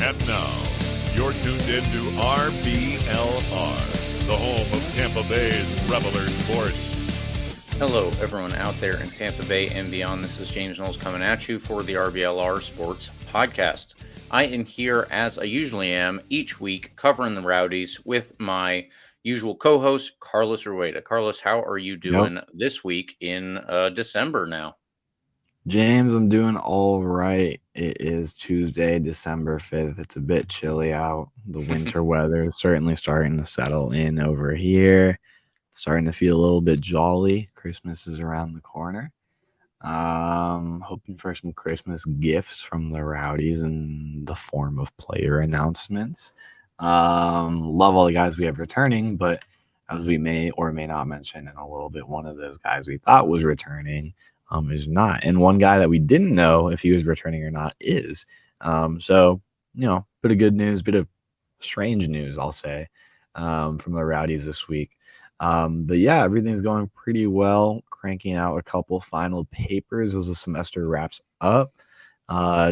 And now, you're tuned in to RBLR, the home of Tampa Bay's Reveler Sports. Hello, everyone out there in Tampa Bay and beyond. This is James Knowles coming at you for the RBLR Sports Podcast. I am here, as I usually am, each week covering the Rowdies with my usual co-host, Carlos Rueda. Carlos, how are you doing this week in December now? James, I'm doing all right. It is Tuesday, December 5th. It's a bit chilly out. The winter weather is certainly starting to settle in over here. It's starting to feel a little bit jolly. Christmas is around the corner. Hoping for some Christmas gifts from the Rowdies in the form of player announcements. Love all the guys we have returning, but as we may or may not mention in a little bit, one of those guys we thought was returning is not. And one guy that we didn't know if he was returning or not is. So, bit of good news, bit of strange news, I'll say, from the Rowdies this week. But yeah, everything's going pretty well. Cranking out a couple final papers as the semester wraps up.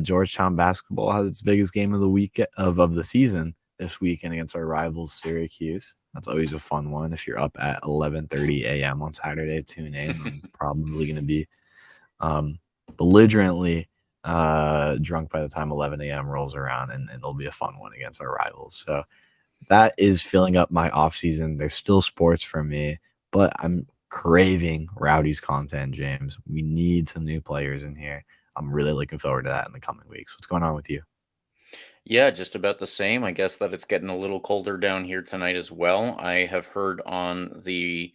Georgetown basketball has its biggest game of the week of the season this weekend against our rivals Syracuse. That's always a fun one. If you're up at 11:30 a.m. on Saturday, tune in. I'm probably going to be belligerently drunk by the time 11 a.m. rolls around, and it'll be a fun one against our rivals. So that is filling up my off season. There's still sports for me, but I'm craving Rowdies content, James. We need some new players in here. I'm really looking forward to that in the coming weeks. What's going on with you? Yeah, just about the same. I guess that it's getting a little colder down here tonight as well. I have heard on the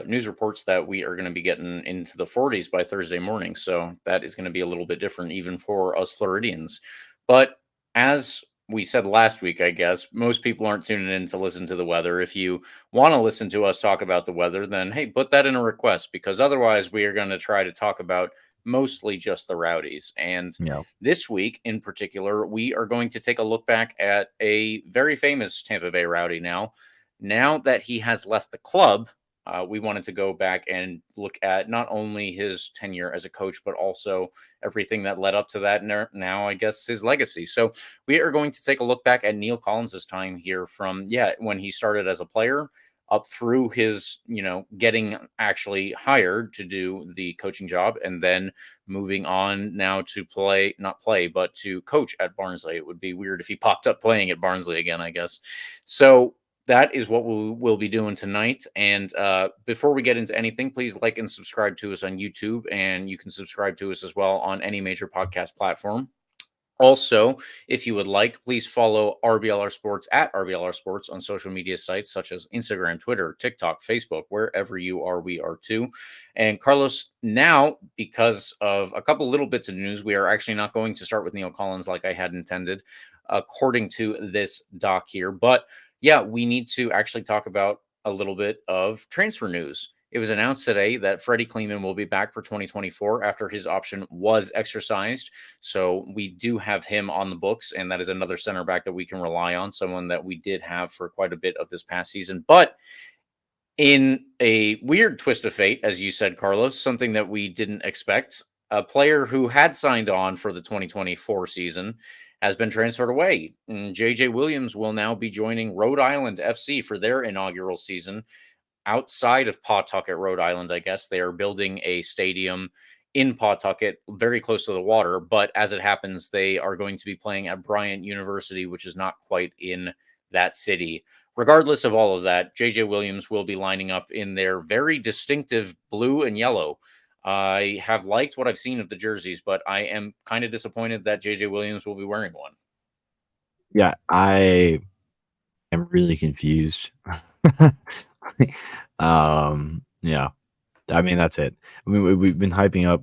news reports that we are going to be getting into the 40s by Thursday morning. So that is going to be a little bit different even for us Floridians. But as we said last week, I guess, most people aren't tuning in to listen to the weather. If you want to listen to us talk about the weather, then hey, put that in a request, because otherwise we are going to try to talk about mostly just the Rowdies. And this week in particular, we are going to take a look back at a very famous Tampa Bay Rowdy now. Now that he has left the club, we wanted to go back and look at not only his tenure as a coach, but also everything that led up to that. Now, I guess, his legacy. So we are going to take a look back at Neill Collins' time here from, when he started as a player up through his, getting actually hired to do the coaching job, and then moving on now to not play, but to coach at Barnsley. It would be weird if he popped up playing at Barnsley again, I guess. So that is what we'll be doing tonight. And before we get into anything, please like and subscribe to us on YouTube, and you can subscribe to us as well on any major podcast platform. Also, if you would like, please follow RBLR Sports at RBLR Sports on social media sites such as Instagram, Twitter, TikTok, Facebook. Wherever you are, we are too. And Carlos, now, because of a couple little bits of news, we are actually not going to start with Neill Collins like I had intended, according to this doc here. But yeah, we need to actually talk about a little bit of transfer news. It was announced today that Freddie Kleemann will be back for 2024 after his option was exercised. So we do have him on the books, and that is another center back that we can rely on, someone that we did have for quite a bit of this past season. But in a weird twist of fate, as you said, Carlos, something that we didn't expect, a player who had signed on for the 2024 season has been transferred away. And JJ Williams will now be joining Rhode Island FC for their inaugural season outside of Pawtucket, Rhode Island. I guess they are building a stadium in Pawtucket, very close to the water. But as it happens, they are going to be playing at Bryant University, which is not quite in that city. Regardless of all of that, JJ Williams will be lining up in their very distinctive blue and yellow. I have liked what I've seen of the jerseys, but I am kind of disappointed that JJ Williams will be wearing one. Yeah, I am really confused. Yeah, I mean, that's it. I mean, we've been hyping up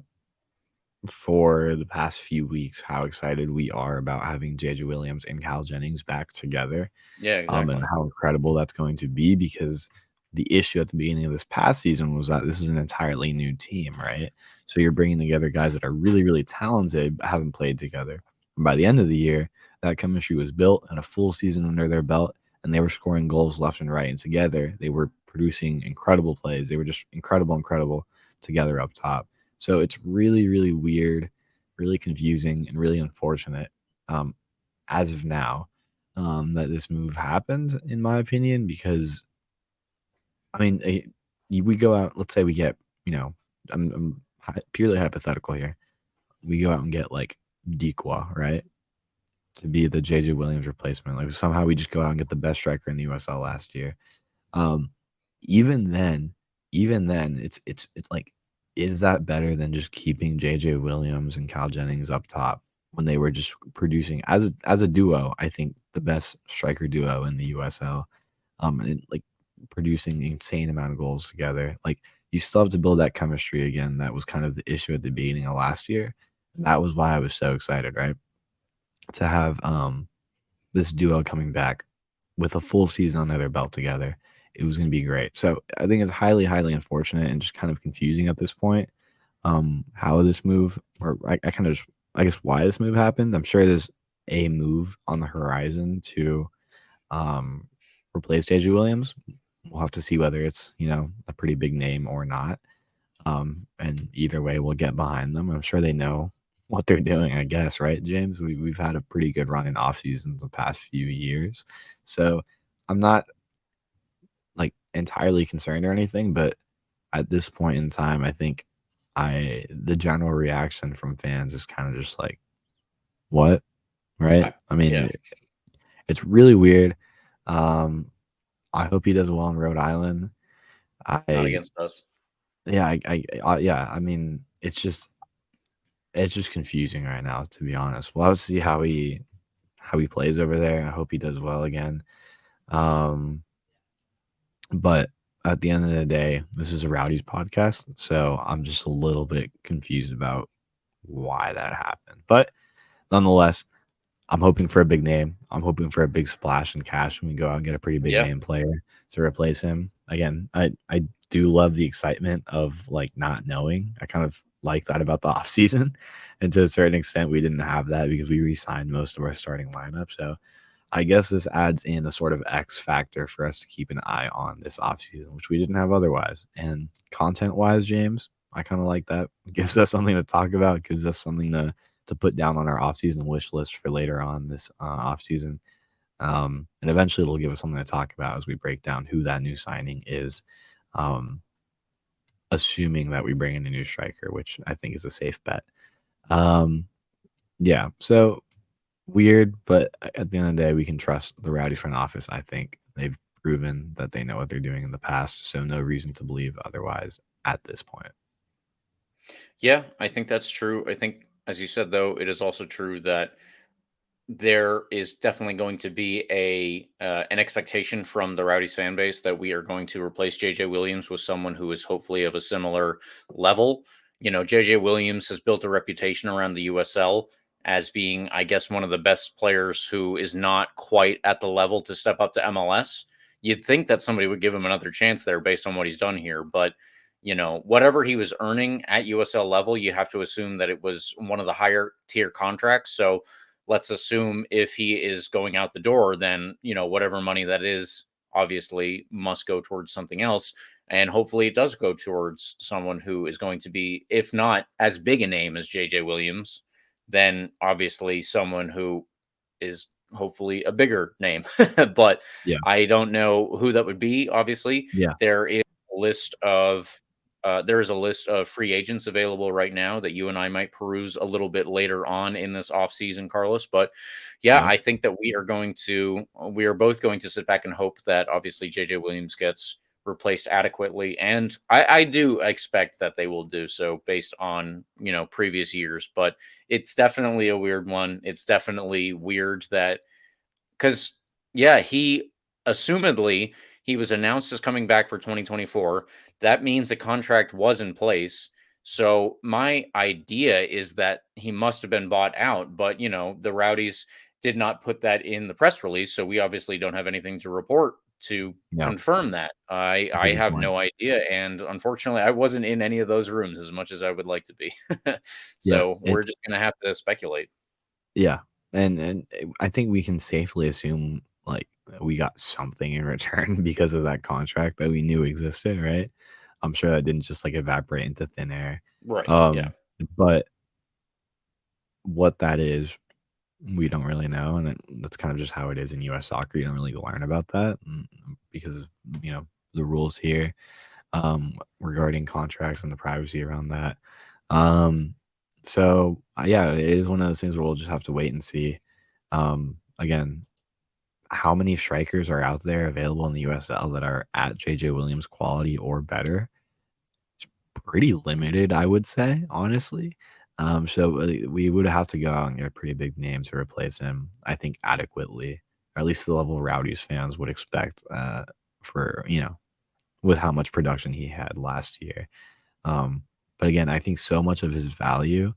for the past few weeks how excited we are about having JJ Williams and Cal Jennings back together. Yeah, exactly. And how incredible that's going to be, because the issue at the beginning of this past season was that this is an entirely new team, right? So you're bringing together guys that are really, really talented but haven't played together. And by the end of the year, that chemistry was built and a full season under their belt, and they were scoring goals left and right. And together, they were producing incredible plays. They were just incredible together up top. So it's really, really weird, really confusing, and really unfortunate. as of now, that this move happened, in my opinion, because I mean, we go out. Let's say we get, I'm purely hypothetical here. We go out and get like Dequa, right, to be the JJ Williams replacement. Like somehow we just go out and get the best striker in the USL last year. Um, even then, it's like, is that better than just keeping JJ Williams and Cal Jennings up top when they were just producing as a duo? I think the best striker duo in the USL, and like producing insane amount of goals together. Like you still have to build that chemistry again. That was kind of the issue at the beginning of last year. And that was why I was so excited, right, to have this duo coming back with a full season under their belt together. It was going to be great. So I think it's highly, highly unfortunate and just kind of confusing at this point. How this move, or I kind of just, I guess, why this move happened. I'm sure there's a move on the horizon to um, replace JJ Williams. We'll have to see whether it's, a pretty big name or not. And either way, we'll get behind them. I'm sure they know what they're doing, I guess, right, James? We've had a pretty good run in off seasons the past few years. So I'm not like entirely concerned or anything, but at this point in time, I think the general reaction from fans is kind of just like, what? Right? I mean, Yeah, it's really weird. Um, I hope he does well in Rhode Island. not I against us. yeah, yeah, I mean, it's just confusing right now, to be honest. We'll have to see how he plays over there. I hope he does well again. Um, but at the end of the day, this is a Rowdies podcast, so I'm just a little bit confused about why that happened. But nonetheless, I'm hoping for a big name. I'm hoping for a big splash in cash when we go out and get a pretty big Yeah, name player to replace him. Again, I do love the excitement of like not knowing. I kind of like that about the offseason. And to a certain extent, we didn't have that because we re-signed most of our starting lineup. So I guess this adds in a sort of X factor for us to keep an eye on this offseason, which we didn't have otherwise. And content wise, James, I kind of like that. It gives us something to talk about, gives us something to put down on our offseason wish list for later on this offseason. And eventually it'll give us something to talk about as we break down who that new signing is, um, assuming that we bring in a new striker, which I think is a safe bet. Um, yeah, so weird, but at the end of the day, we can trust the Rowdy front office. I think they've proven that they know what they're doing in the past, so no reason to believe otherwise at this point. yeah, I think that's true. I think, as you said, though, it is also true that there is definitely going to be an expectation from the Rowdies fan base that we are going to replace JJ Williams with someone who is hopefully of a similar level. JJ Williams has built a reputation around the USL as being, I guess, one of the best players who is not quite at the level to step up to MLS. You'd think that somebody would give him another chance there based on what he's done here, but whatever he was earning at USL level, you have to assume that it was one of the higher tier contracts. So let's assume if he is going out the door, then, whatever money that is obviously must go towards something else. And hopefully it does go towards someone who is going to be, if not as big a name as JJ Williams, then obviously someone who is hopefully a bigger name. But Yeah, I don't know who that would be. Obviously, yeah, there is a list of there is a list of free agents available right now that you and I might peruse a little bit later on in this offseason, Carlos. But yeah, yeah, I think that we are both going to sit back and hope that obviously JJ Williams gets replaced adequately. And I do expect that they will do so based on, previous years. But it's definitely a weird one. It's definitely weird that because, yeah, assumedly he was announced as coming back for 2024. That means a contract was in place. So my idea is that he must have been bought out, but the Rowdies did not put that in the press release, so we obviously don't have anything to report to yeah. confirm that. I That's a I good have point. no idea, and unfortunately, I wasn't in any of those rooms as much as I would like to be. Yeah, So we're just gonna have to speculate. yeah, and I think we can safely assume like we got something in return because of that contract that we knew existed, right? I'm sure that didn't just like evaporate into thin air. Right. Yeah. Um, but what that is we don't really know, and that's kind of just how it is in U.S. soccer. You don't really learn about that because of the rules here regarding contracts and the privacy around that. Um, so yeah, it is one of those things where we'll just have to wait and see. Again, how many strikers are out there available in the USL that are at JJ Williams quality or better? It's pretty limited, I would say, honestly. So we would have to go out and get a pretty big name to replace him, I think, adequately, or at least the level Rowdies fans would expect for, with how much production he had last year. But again, I think so much of his value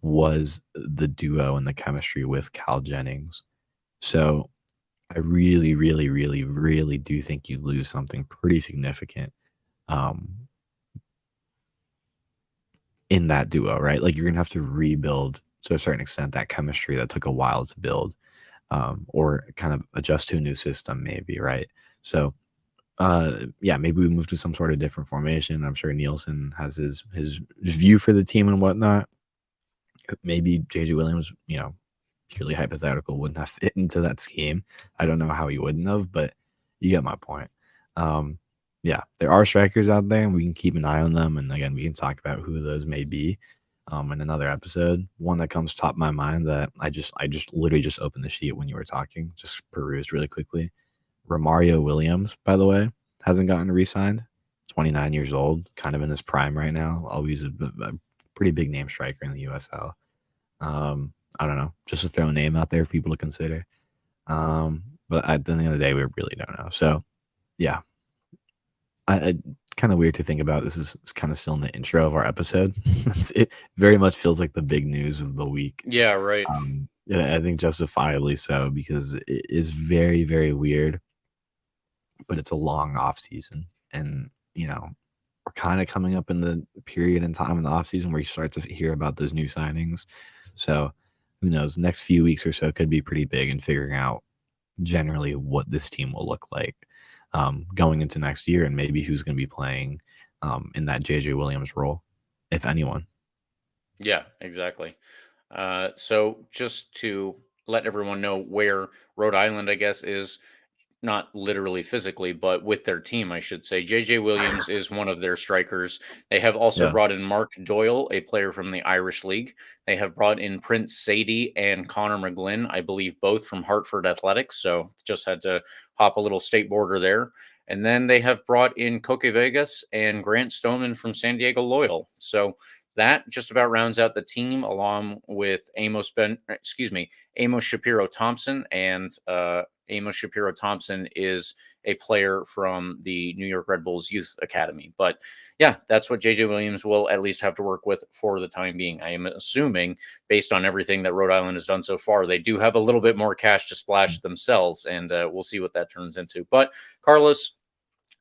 was the duo and the chemistry with Cal Jennings. So I really, really, really, really do think you lose something pretty significant um, in that duo, right? Like you're gonna have to rebuild to a certain extent that chemistry that took a while to build, or kind of adjust to a new system, maybe, right? So, yeah, maybe we move to some sort of different formation. I'm sure Nielsen has his view for the team and whatnot. Maybe JJ Williams, purely hypothetical, wouldn't have fit into that scheme. I don't know how he wouldn't have, but you get my point. Um, yeah, there are strikers out there, and we can keep an eye on them. And again, we can talk about who those may be in another episode. One that comes top of my mind that I just literally just opened the sheet when you were talking, just perused really quickly. Romario Williams, by the way, hasn't gotten re-signed. 29 years old, kind of in his prime right now. Always a pretty big name striker in the USL. I don't know, just to throw a name out there for people to consider. But at the end of the day, we really don't know. So, yeah, I kind of weird to think about. This is kind of still in the intro of our episode. It very much feels like the big news of the week. Yeah, right. Yeah, I think justifiably so because it is very, very weird. But it's a long off season, and we're kind of coming up in the period in time in the off season where you start to hear about those new signings. So who knows? Next few weeks or so could be pretty big in figuring out generally what this team will look like going into next year, and maybe who's going to be playing in that JJ Williams role, if anyone. Yeah, exactly. So just to let everyone know where Rhode Island, I guess, is not literally physically, but with their team, I should say. JJ Williams is one of their strikers. They have also Yeah. brought in Mark Doyle, a player from the Irish League. They have brought in Prince Sadie and Connor McGlynn, I believe both from Hartford Athletics. So just had to hop a little state border there. And then they have brought in Coque Vegas and Grant Stoneman from San Diego Loyal. So that just about rounds out the team, along with Amos Shapiro Thompson. And Amos Shapiro Thompson is a player from the New York Red Bulls Youth Academy. But yeah, that's what JJ Williams will at least have to work with for the time being. I am assuming, based on everything that Rhode Island has done so far, they do have a little bit more cash to splash themselves, and we'll see what that turns into. But Carlos,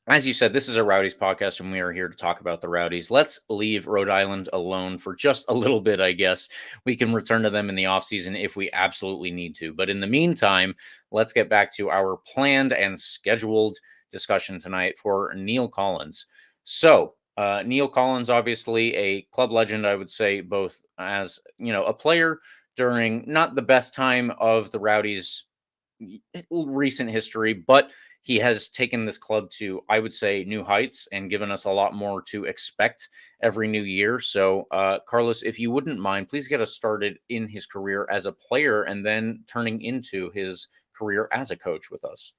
as you said, this is a Rowdies podcast, and we are here to talk about the Rowdies. Let's leave Rhode Island alone for just a little bit, I guess. We can return to them in the offseason if we absolutely need to. But in the meantime, let's get back to our planned and scheduled discussion tonight for Neill Collins. So, Neill Collins, obviously a club legend, I would say, both as, a player during not the best time of the Rowdies' recent history, but he has taken this club to, I would say, new heights and given us a lot more to expect every new year. So, Carlos, if you wouldn't mind, please get us started in his career as a player and then turning into his career as a coach with us.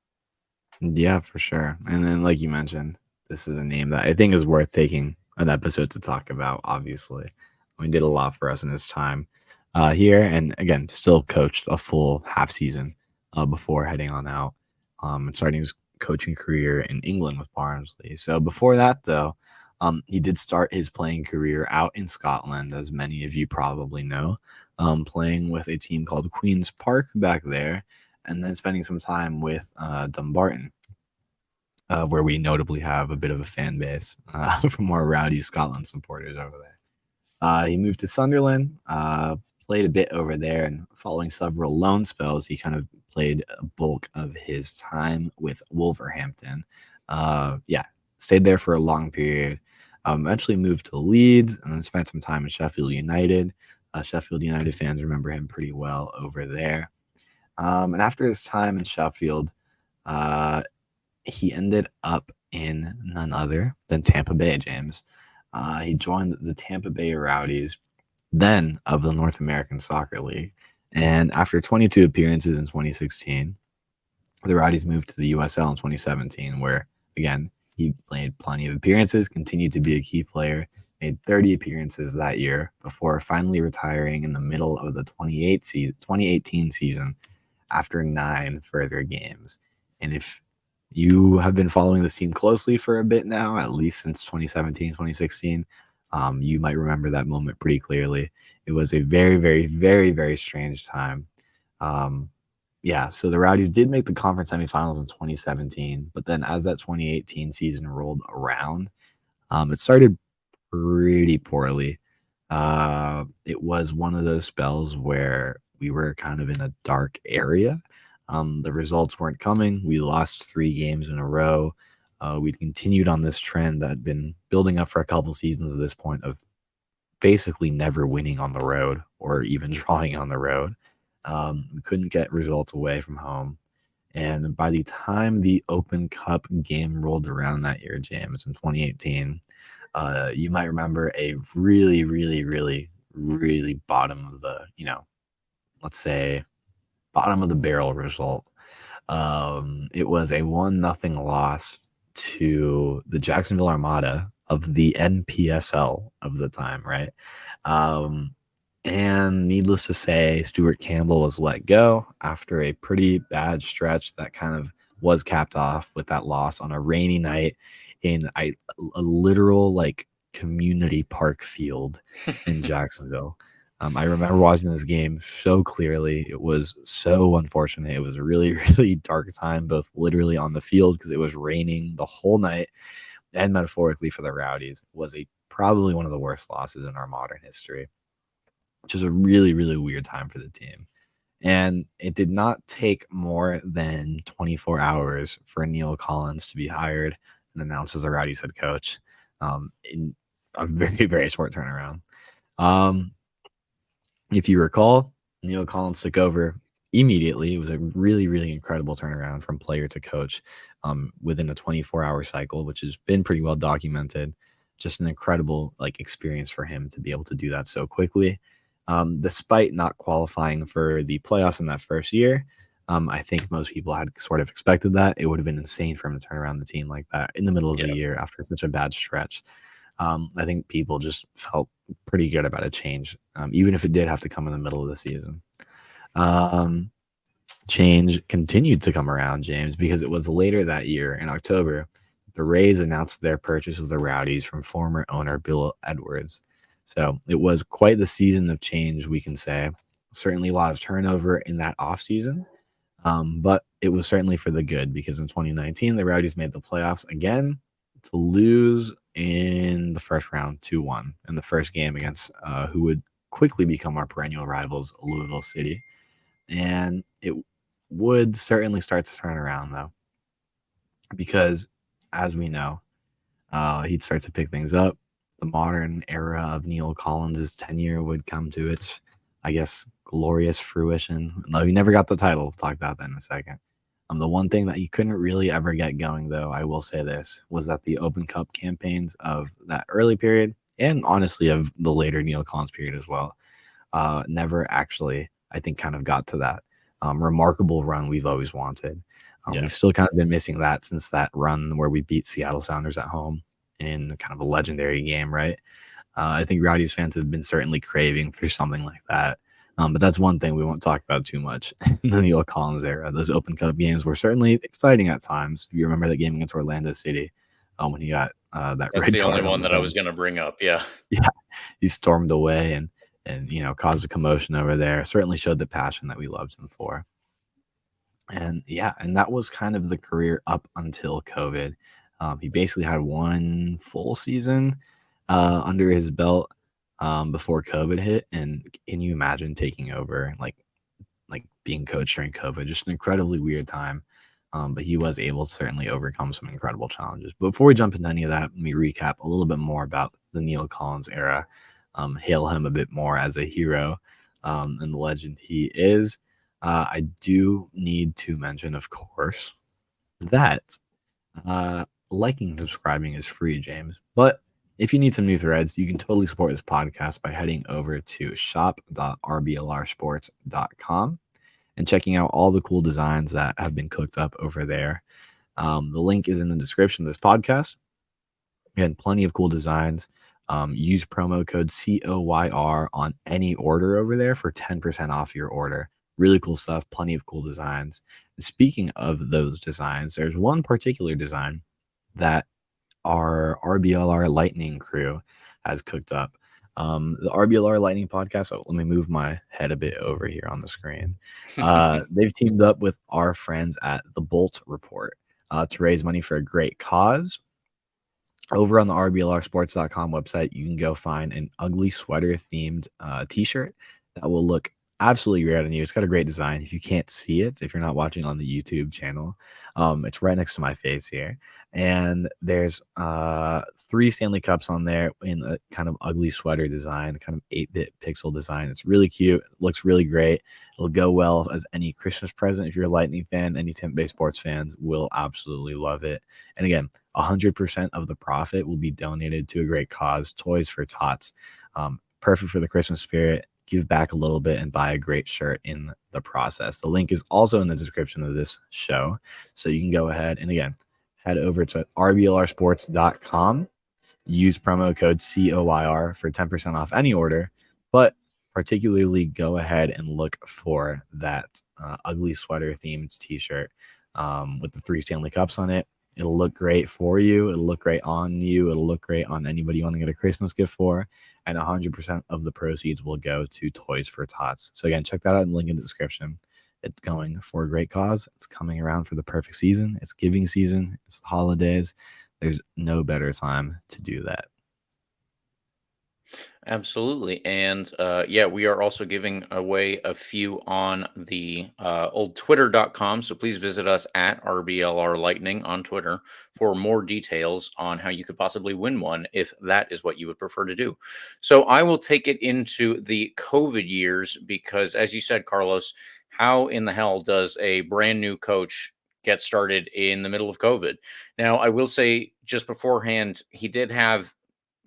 Yeah, for sure. And then, like you mentioned, this is a name that I think is worth taking an episode to talk about, obviously. He did a lot for us in his time here. And again, still coached a full half season before heading on out and starting his coaching career in England with Barnsley. So before that, though, he did start his playing career out in Scotland, as many of you probably know, playing with a team called Queen's Park back there, and then spending some time with Dumbarton, where we notably have a bit of a fan base from our rowdy Scotland supporters over there. He moved to Sunderland, played a bit over there, and following several loan spells, he kind of played a bulk of his time with Wolverhampton. Stayed there for a long period. Eventually moved to Leeds and then spent some time in Sheffield United. Sheffield United fans remember him pretty well over there. And after his time in Sheffield, he ended up in none other than Tampa Bay, James. He joined the Tampa Bay Rowdies, then of the North American Soccer League. And after 22 appearances in 2016, the Rowdies moved to the USL in 2017, where, again, he played plenty of appearances, continued to be a key player, made 30 appearances that year before finally retiring in the middle of the 2018 season after 9 further games. And if you have been following this team closely for a bit now, at least since 2017, 2016, you might remember that moment pretty clearly. It was a very, very, very, very strange time. So the Rowdies did make the conference semifinals in 2017, but then as that 2018 season rolled around, it started pretty poorly. It was one of those spells where we were kind of in a dark area. The results weren't coming. We lost 3 games in a row. We'd continued on this trend that had been building up for a couple seasons at this point of basically never winning on the road or even drawing on the road. We couldn't get results away from home. And by the time the Open Cup game rolled around that year, James, in 2018, you might remember a really, really, really, really bottom of the, let's say bottom of the barrel result. It was a 1-0 loss to the Jacksonville Armada of the NPSL of the time, right? And needless to say, Stuart Campbell was let go after a pretty bad stretch that kind of was capped off with that loss on a rainy night in a literal like community park field in Jacksonville. I remember watching this game so clearly. It was so unfortunate. It was a really, really dark time, both literally on the field because it was raining the whole night, and metaphorically for the Rowdies. It was probably one of the worst losses in our modern history, which is a really, really weird time for the team. And it did not take more than 24 hours for Neill Collins to be hired and announced as the Rowdies head coach in a very, very short turnaround. If you recall, Neill Collins took over immediately. It was a really, really incredible turnaround from player to coach within a 24-hour cycle, which has been pretty well documented. Just an incredible experience for him to be able to do that so quickly. Despite not qualifying for the playoffs in that first year, I think most people had sort of expected that. It would have been insane for him to turn around the team like that in the middle of the year after such a bad stretch. I think people just felt pretty good about a change, even if it did have to come in the middle of the season. Change continued to come around, James, because it was later that year in October, the Rays announced their purchase of the Rowdies from former owner Bill Edwards. So it was quite the season of change, we can say. Certainly a lot of turnover in that offseason, but it was certainly for the good because in 2019, the Rowdies made the playoffs again to lose in the first round 2-1 in the first game against who would quickly become our perennial rivals, Louisville City. And it would certainly start to turn around, though, because as we know, he'd start to pick things up. The modern era of Neill Collins' tenure would come to its, I guess, glorious fruition. No, he never got the title. We'll talk about that in a second. The one thing that he couldn't really ever get going, though, I will say this, was that the Open Cup campaigns of that early period, and honestly of the later Neill Collins period as well, never actually, I think, kind of got to that remarkable run we've always wanted. We've still kind of been missing that since that run where we beat Seattle Sounders at home in kind of a legendary game, right? I think Rowdies fans have been certainly craving for something like that. But that's one thing we won't talk about too much in the Neill Collins era. Those Open Cup games were certainly exciting at times. You remember that game against Orlando City when he got that That's red the card only one on that the I was going to bring up. Yeah. Yeah, he stormed away and caused a commotion over there. Certainly showed the passion that we loved him for. And that was kind of the career up until COVID. He basically had one full season under his belt before COVID hit. And can you imagine taking over like being coach during COVID? Just an incredibly weird time. But he was able to certainly overcome some incredible challenges. But before we jump into any of that, let me recap a little bit more about the Neill Collins era. hail him a bit more as a hero and the legend he is. I do need to mention, of course, that liking and subscribing is free, James. But if you need some new threads, you can totally support this podcast by heading over to shop.rblrsports.com and checking out all the cool designs that have been cooked up over there. The link is in the description of this podcast. Again, plenty of cool designs. Use promo code COYR on any order over there for 10% off your order. Really cool stuff, plenty of cool designs. And speaking of those designs, there's one particular design that our RBLR Lightning crew has cooked up. The RBLR Lightning podcast, so let me move my head a bit over here on the screen. They've teamed up with our friends at the Bolt Report to raise money for a great cause. Over on the RBLRsports.com website, you can go find an ugly sweater themed t-shirt that will look absolutely great on you. It's got a great design. If you can't see it, if you're not watching on the YouTube channel, it's right next to my face here. And there's 3 Stanley Cups on there in a kind of ugly sweater design, kind of 8-bit pixel design. It's really cute. It looks really great. It'll go well as any Christmas present. If you're a Lightning fan, any Tampa Bay sports fans will absolutely love it. And again, 100% of the profit will be donated to a great cause, Toys for Tots. Perfect for the Christmas spirit. Give back a little bit and buy a great shirt in the process. The link is also in the description of this show. So you can go ahead and, again, head over to rblrsports.com. Use promo code COYR for 10% off any order. But particularly go ahead and look for that ugly sweater themed t-shirt with the 3 Stanley Cups on it. It'll look great for you. It'll look great on you. It'll look great on anybody you want to get a Christmas gift for. And 100% of the proceeds will go to Toys for Tots. So again, check that out in the link in the description. It's going for a great cause. It's coming around for the perfect season. It's giving season. It's the holidays. There's no better time to do that. Absolutely. And yeah, we are also giving away a few on the old twitter.com. So please visit us at RBLR Lightning on Twitter for more details on how you could possibly win one if that is what you would prefer to do. So I will take it into the COVID years because, as you said, Carlos, how in the hell does a brand new coach get started in the middle of COVID? Now, I will say just beforehand, he did have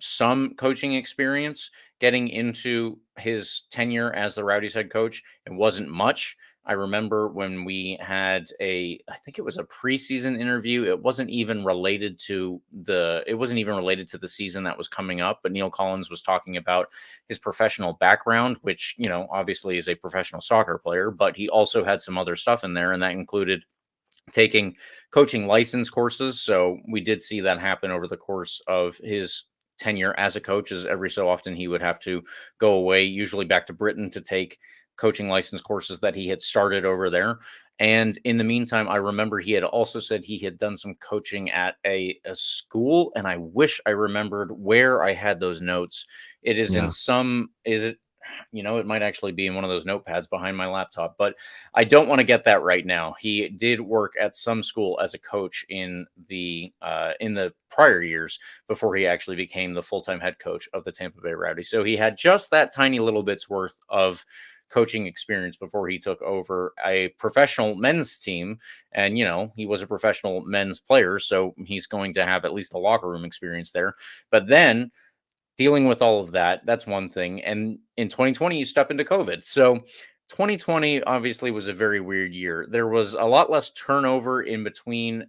some coaching experience getting into his tenure as the Rowdies head coach. It wasn't much. I remember when we had I think it was a preseason interview. It wasn't even related to the season that was coming up, but Neill Collins was talking about his professional background, which, obviously is a professional soccer player, but he also had some other stuff in there. And that included taking coaching license courses. So we did see that happen over the course of his tenure as a coach, as every so often he would have to go away, usually back to Britain, to take coaching license courses that he had started over there. And in the meantime, I remember he had also said he had done some coaching at a school, and I wish I remembered where I had those notes. It is in it might actually be in one of those notepads behind my laptop, but I don't want to get that right now. He did work at some school as a coach in the prior years before he actually became the full-time head coach of the Tampa Bay Rowdies. So he had just that tiny little bit's worth of coaching experience before he took over a professional men's team. And, he was a professional men's player, so he's going to have at least the locker room experience there. But then dealing with all of that, that's one thing. And in 2020, you step into COVID. So 2020 obviously was a very weird year. There was a lot less turnover in between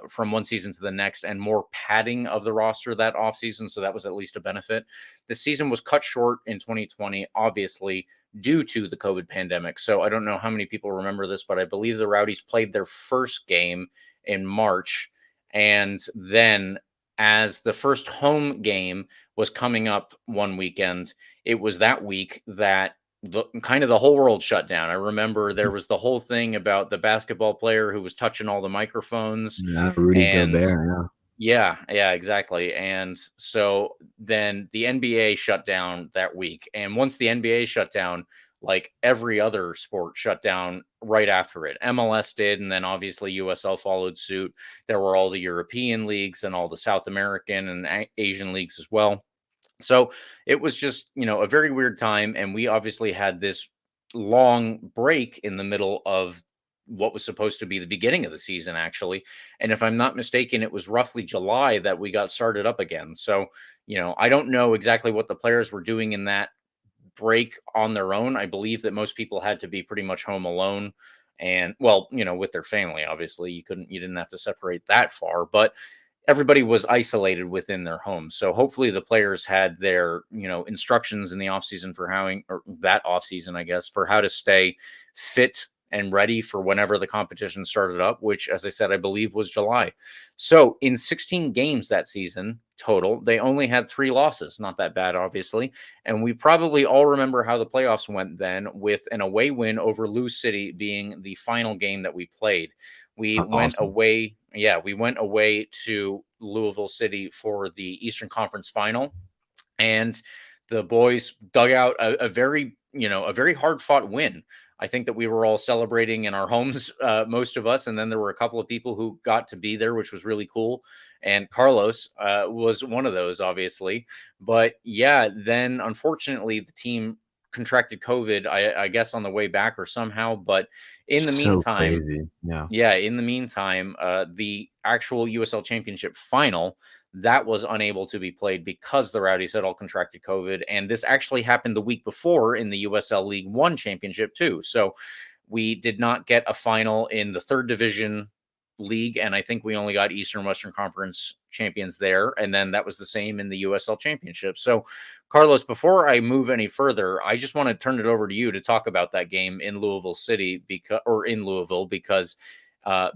from one season to the next and more padding of the roster that offseason. So that was at least a benefit. The season was cut short in 2020, obviously, due to the COVID pandemic. So I don't know how many people remember this, but I believe the Rowdies played their first game in March. And then as the first home game was coming up one weekend, it was that week that the whole world shut down. I remember there was the whole thing about the basketball player who was touching all the microphones. Yeah, Rudy And Gobert. yeah, exactly. And so then the NBA shut down that week. And once the NBA shut down, like every other sport shut down right after it. MLS did, and then obviously USL followed suit. There were all the European leagues and all the South American and Asian leagues as well. So it was just, a very weird time. And we obviously had this long break in the middle of what was supposed to be the beginning of the season, actually. And if I'm not mistaken, it was roughly July that we got started up again. So, I don't know exactly what the players were doing in that break on their own. I believe that most people had to be pretty much home alone and, well, with their family. Obviously, you didn't have to separate that far, but everybody was isolated within their homes. So hopefully the players had their, instructions in the offseason for how, or that offseason, I guess, for how to stay fit and ready for whenever the competition started up, which, as I said, I believe was July. So in 16 games that season total, they only had 3 losses. Not that bad, obviously. And we probably all remember how the playoffs went then, with an away win over Lou City being the final game that we played. We That's went awesome. away. Yeah, we went away to Louisville City for the Eastern Conference final, and the boys dug out a very, a very hard fought win. I think that we were all celebrating in our homes, most of us, and then there were a couple of people who got to be there, which was really cool. And Carlos was one of those, obviously. But yeah, then unfortunately the team contracted COVID, I guess on the way back or somehow. But in the So meantime, crazy. Yeah. yeah, in the meantime, the actual USL Championship final that was unable to be played because the Rowdies had all contracted COVID, and this actually happened the week before in the USL League One Championship too. So we did not get a final in the third division league, and I think we only got Eastern Western Conference champions there, and then that was the same in the USL Championship. So, Carlos, before I move any further, I just want to turn it over to you to talk about that game in Louisville City, because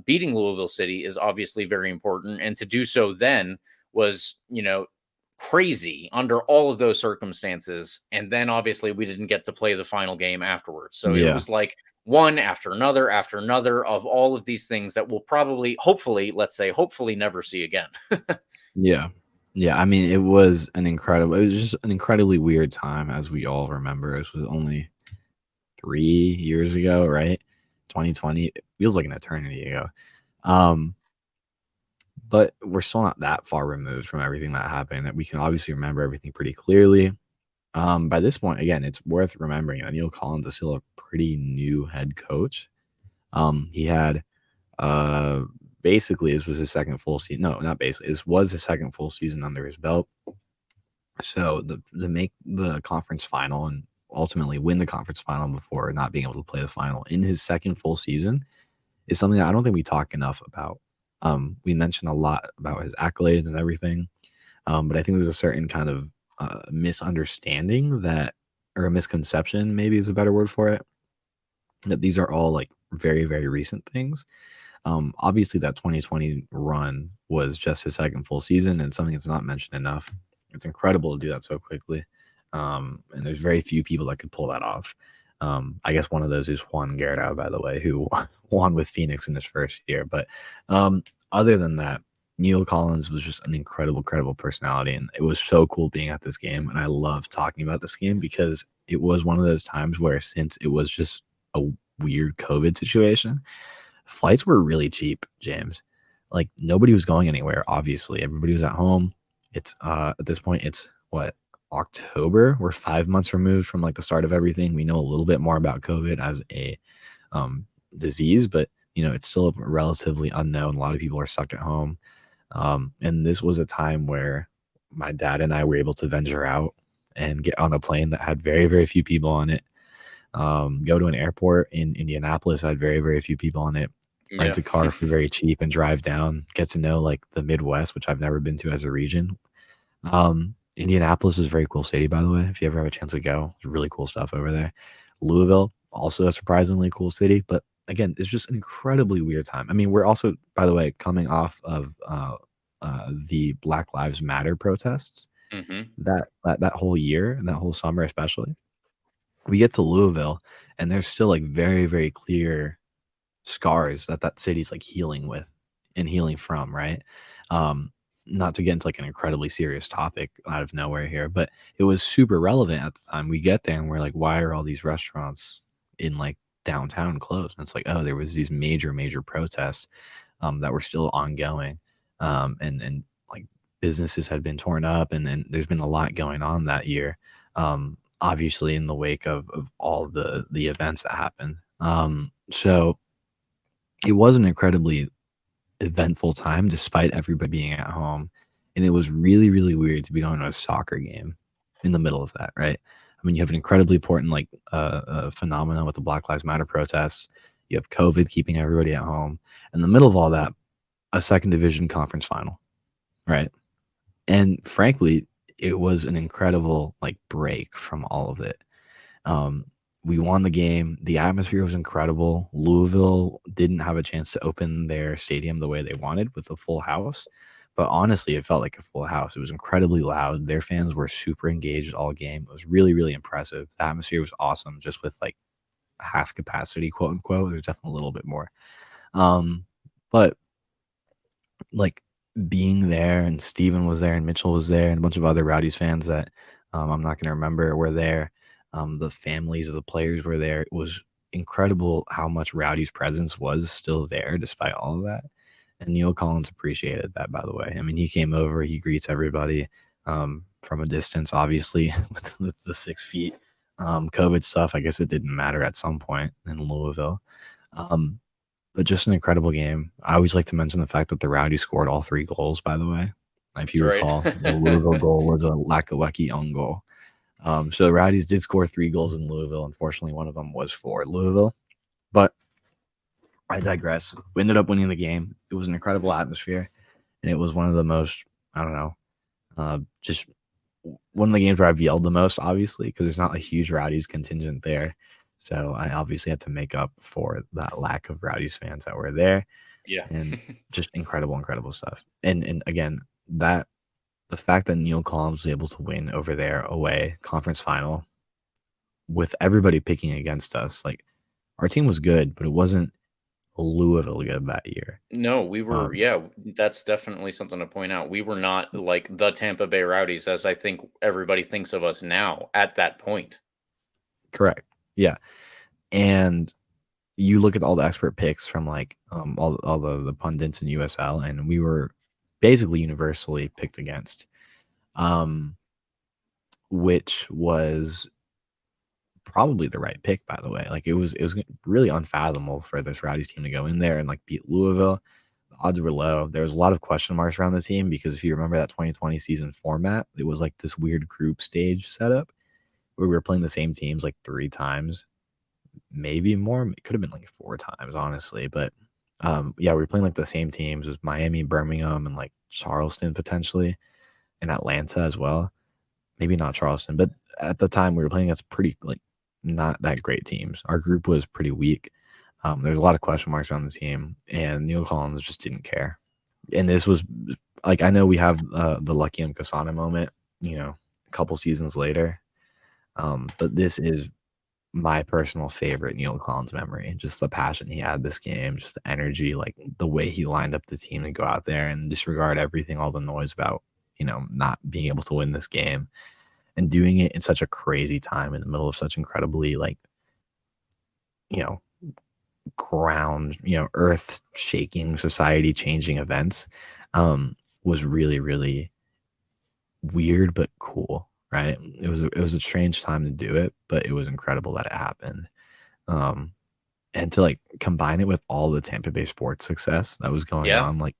beating Louisville City is obviously very important, and to do so then was, crazy under all of those circumstances. And then obviously we didn't get to play the final game afterwards. So it Yeah. was like one after another of all of these things that we'll probably, hopefully, let's say, hopefully never see again. Yeah. Yeah. I mean, it was just an incredibly weird time, as we all remember. This was only 3 years ago, right? 2020. It feels like an eternity ago. Um, but we're still not that far removed from everything that happened. We can obviously remember everything pretty clearly. By this point, again, it's worth remembering that Neill Collins is still a pretty new head coach. He had uh basically this was his second full season. No, not basically. This was his second full season under his belt. So the make the conference final and ultimately win the conference final before not being able to play the final in his second full season is something that I don't think we talk enough about. We mentioned a lot about his accolades and everything, but I think there's a certain kind of misunderstanding that, or a misconception, maybe is a better word for it, that these are all like very, very recent things. Obviously, that 2020 run was just his second full season, and something that's not mentioned enough. It's incredible to do that so quickly, and there's very few people that could pull that off. I guess one of those is Juan Guerra, by the way, who won with Phoenix in his first year. But other than that, Neill Collins was just an incredible personality, and it was so cool being at this game. And I love talking about this game because it was one of those times where, since it was just a weird COVID situation, flights were really cheap, James. Like, nobody was going anywhere, obviously. Everybody was at home. It's at this point, it's what, October? We're 5 months removed from like the start of everything. We know a little bit more about COVID as a disease, but it's still relatively unknown. A lot of people are stuck at home. And this was a time where my dad and I were able to venture out and get on a plane that had very, very few people on it. Go to an airport in Indianapolis, had very, very few people on it. Yeah. Rent a car for very cheap and drive down. Get to know like the Midwest, which I've never been to as a region. Indianapolis is a very cool city, by the way. If you ever have a chance to go, there's really cool stuff over there. Louisville, also a surprisingly cool city, but again, it's just an incredibly weird time. I mean, we're also, by the way, coming off of the Black Lives Matter protests Hmm. that whole year and that whole summer, especially. We get to Louisville, and there's still like very, very clear scars that city's like healing with and healing from, right? Um, Not to get into like an incredibly serious topic out of nowhere here, but it was super relevant at the time. We get there and we're like, why are all these restaurants in like downtown closed? And it's like, oh, there was these major protests that were still ongoing. And like businesses had been torn up, and there's been a lot going on that year. Obviously, in the wake of all the events that happened. So it was an incredibly eventful time despite everybody being at home. And it was really, really weird to be going to a soccer game in the middle of that, right? I mean, you have an incredibly important phenomenon with the Black Lives Matter protests. You have COVID keeping everybody at home. In the middle of all that, a second division conference final, right? And frankly, it was an incredible break from all of it. Um, we won the game. The atmosphere was incredible. Louisville didn't have a chance to open their stadium the way they wanted with a full house. But honestly, it felt like a full house. It was incredibly loud. Their fans were super engaged all game. It was really, really impressive. The atmosphere was awesome, just with half capacity, quote unquote. There's definitely a little bit more. But like being there, and Steven was there, and Mitchell was there, and a bunch of other Rowdies fans that I'm not going to remember were there. The families of the players were there. It was incredible how much Rowdy's presence was still there despite all of that. And Neill Collins appreciated that, by the way. I mean, he came over, he greets everybody from a distance, obviously, with the 6 feet. COVID stuff, I guess it didn't matter at some point in Louisville. But just an incredible game. I always like to mention the fact that the Rowdies scored all 3 goals, by the way. If you recall, the Louisville goal was a Lakawecki own goal. So the Rowdies did score 3 goals in Louisville. Unfortunately, one of them was for Louisville. But I digress. We ended up winning the game. It was an incredible atmosphere. And it was one of the most, I don't know, just one of the games where I've yelled the most, obviously, because there's not a huge Rowdies contingent there. So I obviously had to make up for that lack of Rowdies fans that were there. Yeah. And just incredible stuff. And again, the fact that Neill Collins was able to win over there away conference final with everybody picking against us, our team was good, but it wasn't Louisville good that year. No, we were, that's definitely something to point out. We were not like the Tampa Bay Rowdies, as I think everybody thinks of us now at that point. Correct. Yeah. And you look at all the expert picks from all the pundits in USL, and we were basically universally picked against, which was probably the right pick, by the way. It was really unfathomable for this Rowdies team to go in there and beat Louisville. The odds were low. There was a lot of question marks around the team because if you remember that 2020 season format, it was this weird group stage setup where we were playing the same teams 3 times, maybe more. It could have been 4 times, honestly. But we were playing the same teams. It was Miami, Birmingham, and Charleston potentially, and Atlanta as well. Maybe not Charleston, but at the time we were playing against pretty not that great teams. Our group was pretty weak. There's a lot of question marks around the team, and Neill Collins just didn't care. And this was I know we have the Lucky M. Kasana moment, a couple seasons later, but this is my personal favorite Neill Collins memory. Just the passion he had this game, just the energy, the way he lined up the team to go out there and disregard everything, all the noise about not being able to win this game, and doing it in such a crazy time in the middle of such incredibly ground, earth shaking, society changing events, was really, really weird but cool, right? It was a strange time to do it, but it was incredible that it happened. And to combine it with all the Tampa Bay sports success that was going on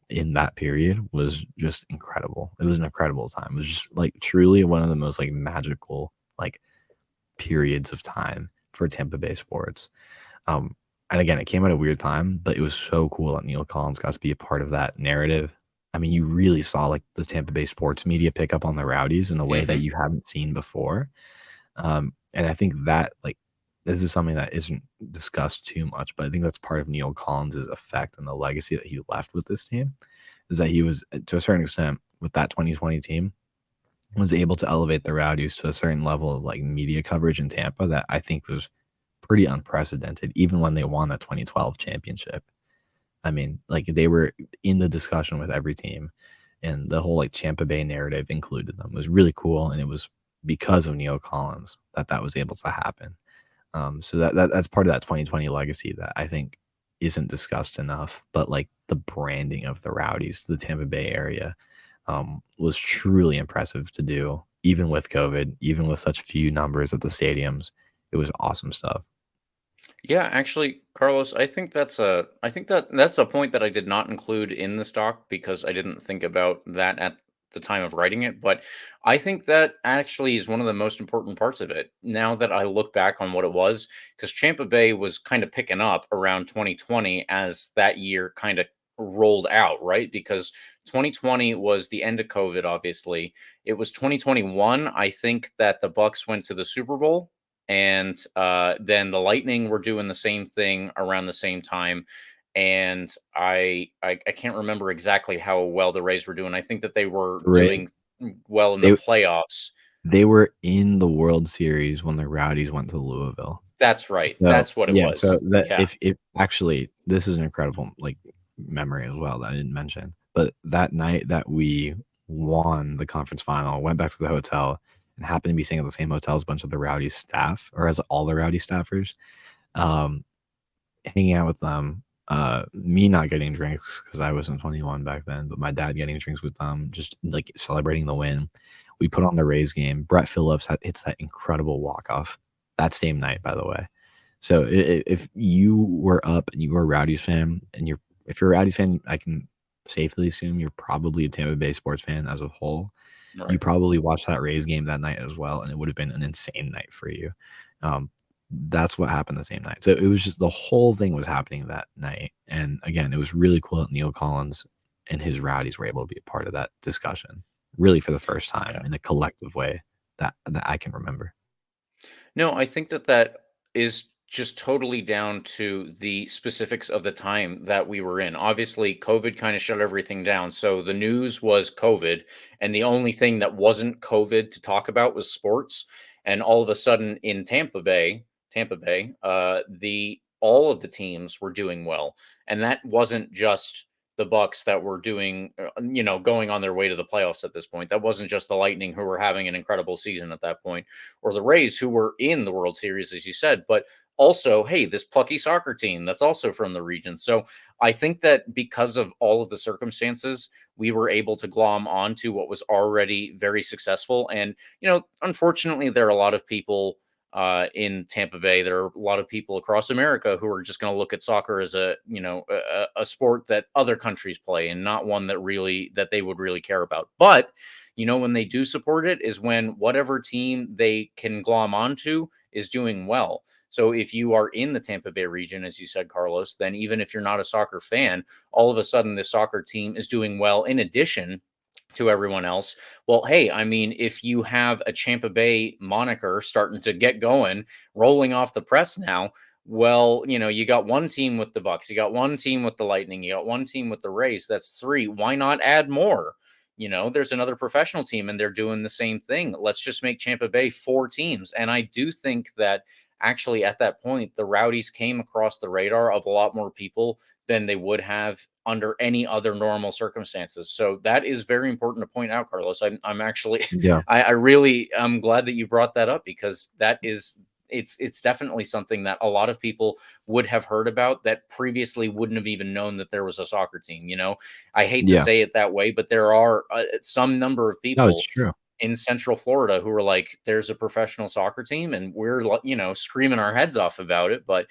in that period was just incredible. It was an incredible time. It was just truly one of the most magical periods of time for Tampa Bay sports. And again, it came at a weird time, but it was so cool that Neill Collins got to be a part of that narrative. I mean, you really saw the Tampa Bay sports media pick up on the Rowdies in a way that you haven't seen before. And I think that this is something that isn't discussed too much, but I think that's part of Neill Collins' effect and the legacy that he left with this team, is that he was, to a certain extent, with that 2020 team, was able to elevate the Rowdies to a certain level of media coverage in Tampa that I think was pretty unprecedented, even when they won that 2012 championship. I mean, they were in the discussion with every team, and the whole Tampa Bay narrative included them. It was really cool, and it was because of Neill Collins that was able to happen. So that's part of that 2020 legacy that I think isn't discussed enough. But the branding of the Rowdies, the Tampa Bay area, was truly impressive to do, even with COVID, even with such few numbers at the stadiums. It was awesome stuff. Yeah, actually, Carlos, I think that that's a point that I did not include in the stock because I didn't think about that at the time of writing it, but I think that actually is one of the most important parts of it. Now that I look back on what it was, because Champa Bay was kind of picking up around 2020 as that year kind of rolled out, right? Because 2020 was the end of COVID, obviously. It was 2021, I think, that the Bucks went to the Super Bowl, and then the Lightning were doing the same thing around the same time. And I can't remember exactly how well the Rays were doing. I think that they were The Rays, doing well in the they playoffs. they were in the World Series when the Rowdies went to Louisville. That's right. So That's what it yeah, so was. that Yeah. if actually this is an incredible like memory as well that I didn't mention. But that night that we won the conference final, went back to the hotel and happened to be staying at the same hotel as a bunch of the Rowdy staff, or as all the Rowdy staffers. Um, Hanging out with them, me not getting drinks because I wasn't 21 back then, but my dad getting drinks with them, just like celebrating the win. We put on the Rays game. Brett Phillips hits that incredible walk off that same night, by the way. So if you were up and you were a Rowdies fan, and if you're a Rowdies fan, I can safely assume you're probably a Tampa Bay sports fan as a whole. You Right. probably watched that Rays game that night as well, and it would have been an insane night for you. Um, that's what happened the same night. So it was just the whole thing was happening that night. And again, it was really cool that Neill Collins and his Rowdies were able to be a part of that discussion, really for the first time Yeah. in a collective way that I can remember. No, I think that that is just totally down to the specifics of the time that we were in. Obviously, COVID kind of shut everything down. So the news was COVID, and the only thing that wasn't COVID to talk about was sports. And all of a sudden in Tampa Bay, the all of the teams were doing well, and that wasn't just the Bucks that were doing, going on their way to the playoffs at this point. That wasn't just the Lightning who were having an incredible season at that point, or the Rays who were in the World Series, as you said, but also, hey, this plucky soccer team that's also from the region. So I think that because of all of the circumstances, we were able to glom onto what was already very successful. And, unfortunately, there are a lot of people in Tampa Bay. There are a lot of people across America who are just going to look at soccer as a sport that other countries play and not one that they would really care about. But when they do support it is when whatever team they can glom onto is doing well. So if you are in the Tampa Bay region, as you said, Carlos, then even if you're not a soccer fan, all of a sudden this soccer team is doing well in addition to everyone else. Well, hey, I mean, if you have a Champa Bay moniker starting to get going, rolling off the press now, well, you got one team with the Bucks, you got one team with the Lightning, you got one team with the Rays. That's three. Why not add more? There's another professional team and they're doing the same thing. Let's just make Champa Bay four teams. And I do think that actually at that point, the Rowdies came across the radar of a lot more people than they would have under any other normal circumstances. So that is very important to point out, Carlos. I'm actually, Yeah. I really, I'm glad that you brought that up because it's definitely something that a lot of people would have heard about that previously wouldn't have even known that there was a soccer team. I hate to Yeah. say it that way, but there are some number of No, it's people true. in Central Florida who are like, there's a professional soccer team and we're, screaming our heads off about it. But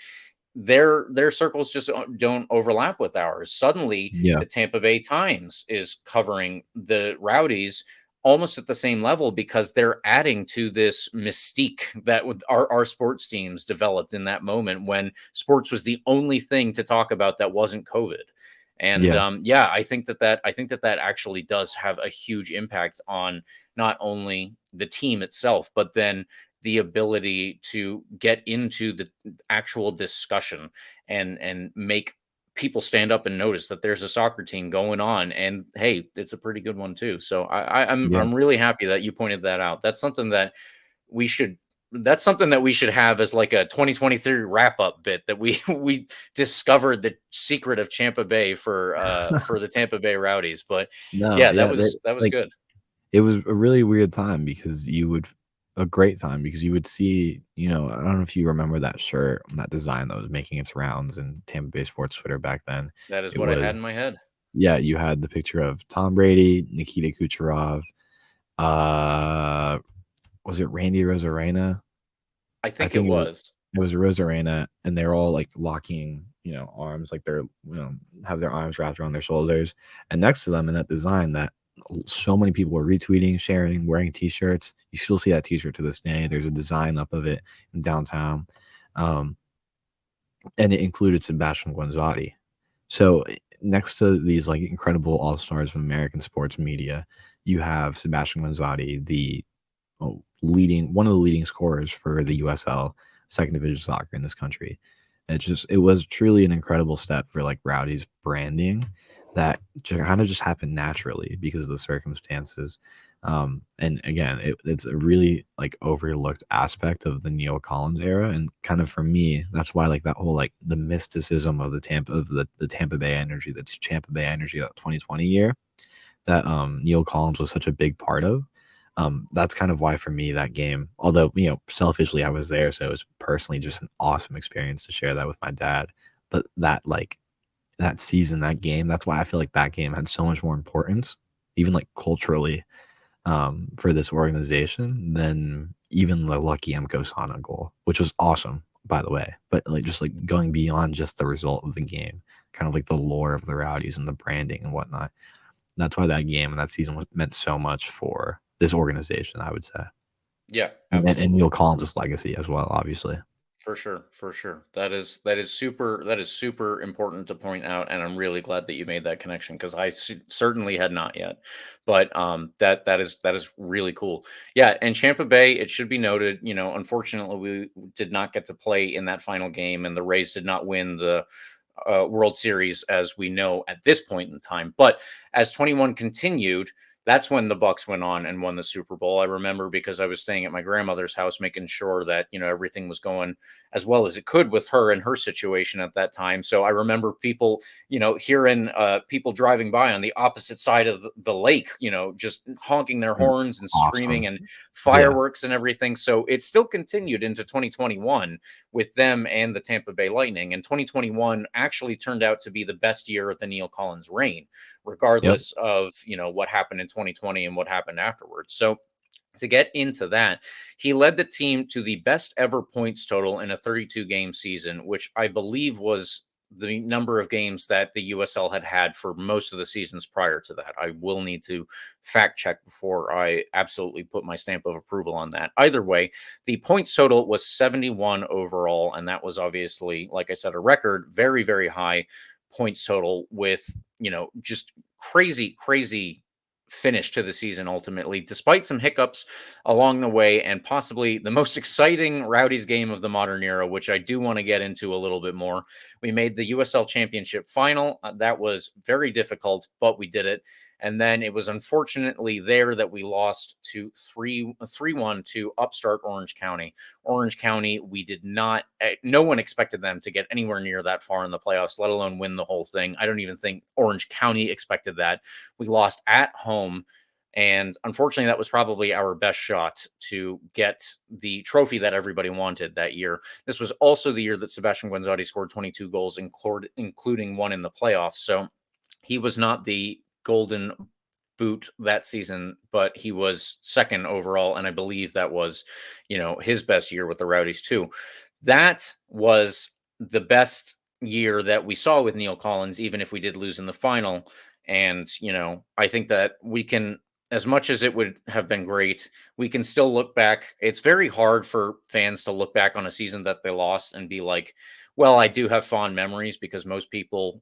their circles just don't overlap with ours. Suddenly, Yeah. the Tampa Bay Times is covering the Rowdies almost at the same level because they're adding to this mystique that with our sports teams developed in that moment when sports was the only thing to talk about that wasn't COVID. And Yeah. yeah, I think that actually does have a huge impact on not only the team itself, but then the ability to get into the actual discussion and make people stand up and notice that there's a soccer team going on, and hey, it's a pretty good one too. So Yeah. I'm really happy that you pointed that out. We should that's something that we should have as like a 2023 wrap up bit that we we discovered the secret of Tampa Bay for the Tampa Bay Rowdies. But No, yeah, that yeah, was that was like, good. it was a really weird time because a great time because you would see, I don't know if you remember that shirt, that design that was making its rounds in Tampa Bay sports Twitter back then. That is It what I had was in my head. yeah, you had the picture of Tom Brady, Nikita Kucherov, was it Randy Rosarena? I I think it think was. it was Rosarena, and they're all like locking, arms, like they're, have their arms wrapped around their shoulders. And next to them in that design that so many people were retweeting, sharing, wearing t-shirts. You still see that t-shirt to this day. There's a design up of it in downtown. Um, and it included Sebastian Guanzotti. So next to these like incredible all-stars of American sports media, you have Sebastian Guanzotti, the one of the leading scorers for the USL second division soccer in this country. It was truly an incredible step for like Rowdy's branding that kind of just happened naturally because of the circumstances. And again, it's a really like overlooked aspect of the Neill Collins era, and kind of for me, that's why like that whole like the mysticism of the Tampa Bay energy, that's Tampa Bay energy, that 2020 year that Neill Collins was such a big part of. That's kind of why for me that game, although selfishly I was there, so it was personally just an awesome experience to share that with my dad. But that season, that game, that's why I feel like that game had so much more importance, even like culturally, for this organization than even the lucky Mko Sana goal, which was awesome, by the way. But like just like going beyond just the result of the game, kind of like the lore of the Rowdies and the branding and whatnot. That's why that game and that season meant so much for this organization, I would say, Yeah, and absolutely. Neil Collins' legacy as well, obviously. For sure, for sure. That is super important to point out, and I'm really glad that you made that connection because certainly had not yet. But that is really cool. Yeah, and Champa Bay, it should be noted, unfortunately we did not get to play in that final game, and the Rays did not win the World Series as we know at this point in time. But as 21 continued, that's when the Bucks went on and won the Super Bowl. I remember because I was staying at my grandmother's house, making sure that everything was going as well as it could with her and her situation at that time. So I remember people, hearing people driving by on the opposite side of the lake, just honking their Mm, horns and screaming awesome. and Yeah. fireworks and everything. So it still continued into 2021 with them and the Tampa Bay Lightning. And 2021 actually turned out to be the best year of the Neill Collins reign, Yep. regardless of what happened in 2020 and what happened afterwards. So to get into that, he led the team to the best ever points total in a 32 game season, which I believe was the number of games that the USL had had for most of the seasons prior to that. I will need to fact check before I absolutely put my stamp of approval on that. Either way, the points total was 71 overall, and that was obviously, like I said, a record, very, very high points total with, just crazy, crazy finish to the season ultimately, despite some hiccups along the way, and possibly the most exciting Rowdies game of the modern era, which I do want to get into a little bit more. We made the USL Championship final. That was very difficult, but we did it. And then it was unfortunately there that we lost to 3-1 to upstart Orange County. Orange County, we did not, no one expected them to get anywhere near that far in the playoffs, let alone win the whole thing. I don't even think Orange County expected that. We lost at home. And unfortunately, that was probably our best shot to get the trophy that everybody wanted that year. This was also the year that Sebastian Guanzotti scored 22 goals, including one in the playoffs. So he was not the golden boot that season, but he was second overall. And I believe that was, his best year with the Rowdies too. That was the best year that we saw with Neill Collins, even if we did lose in the final. And, I think that we can, as much as it would have been great, we can still look back. It's very hard for fans to look back on a season that they lost and be like, well, I do have fond memories, because most people,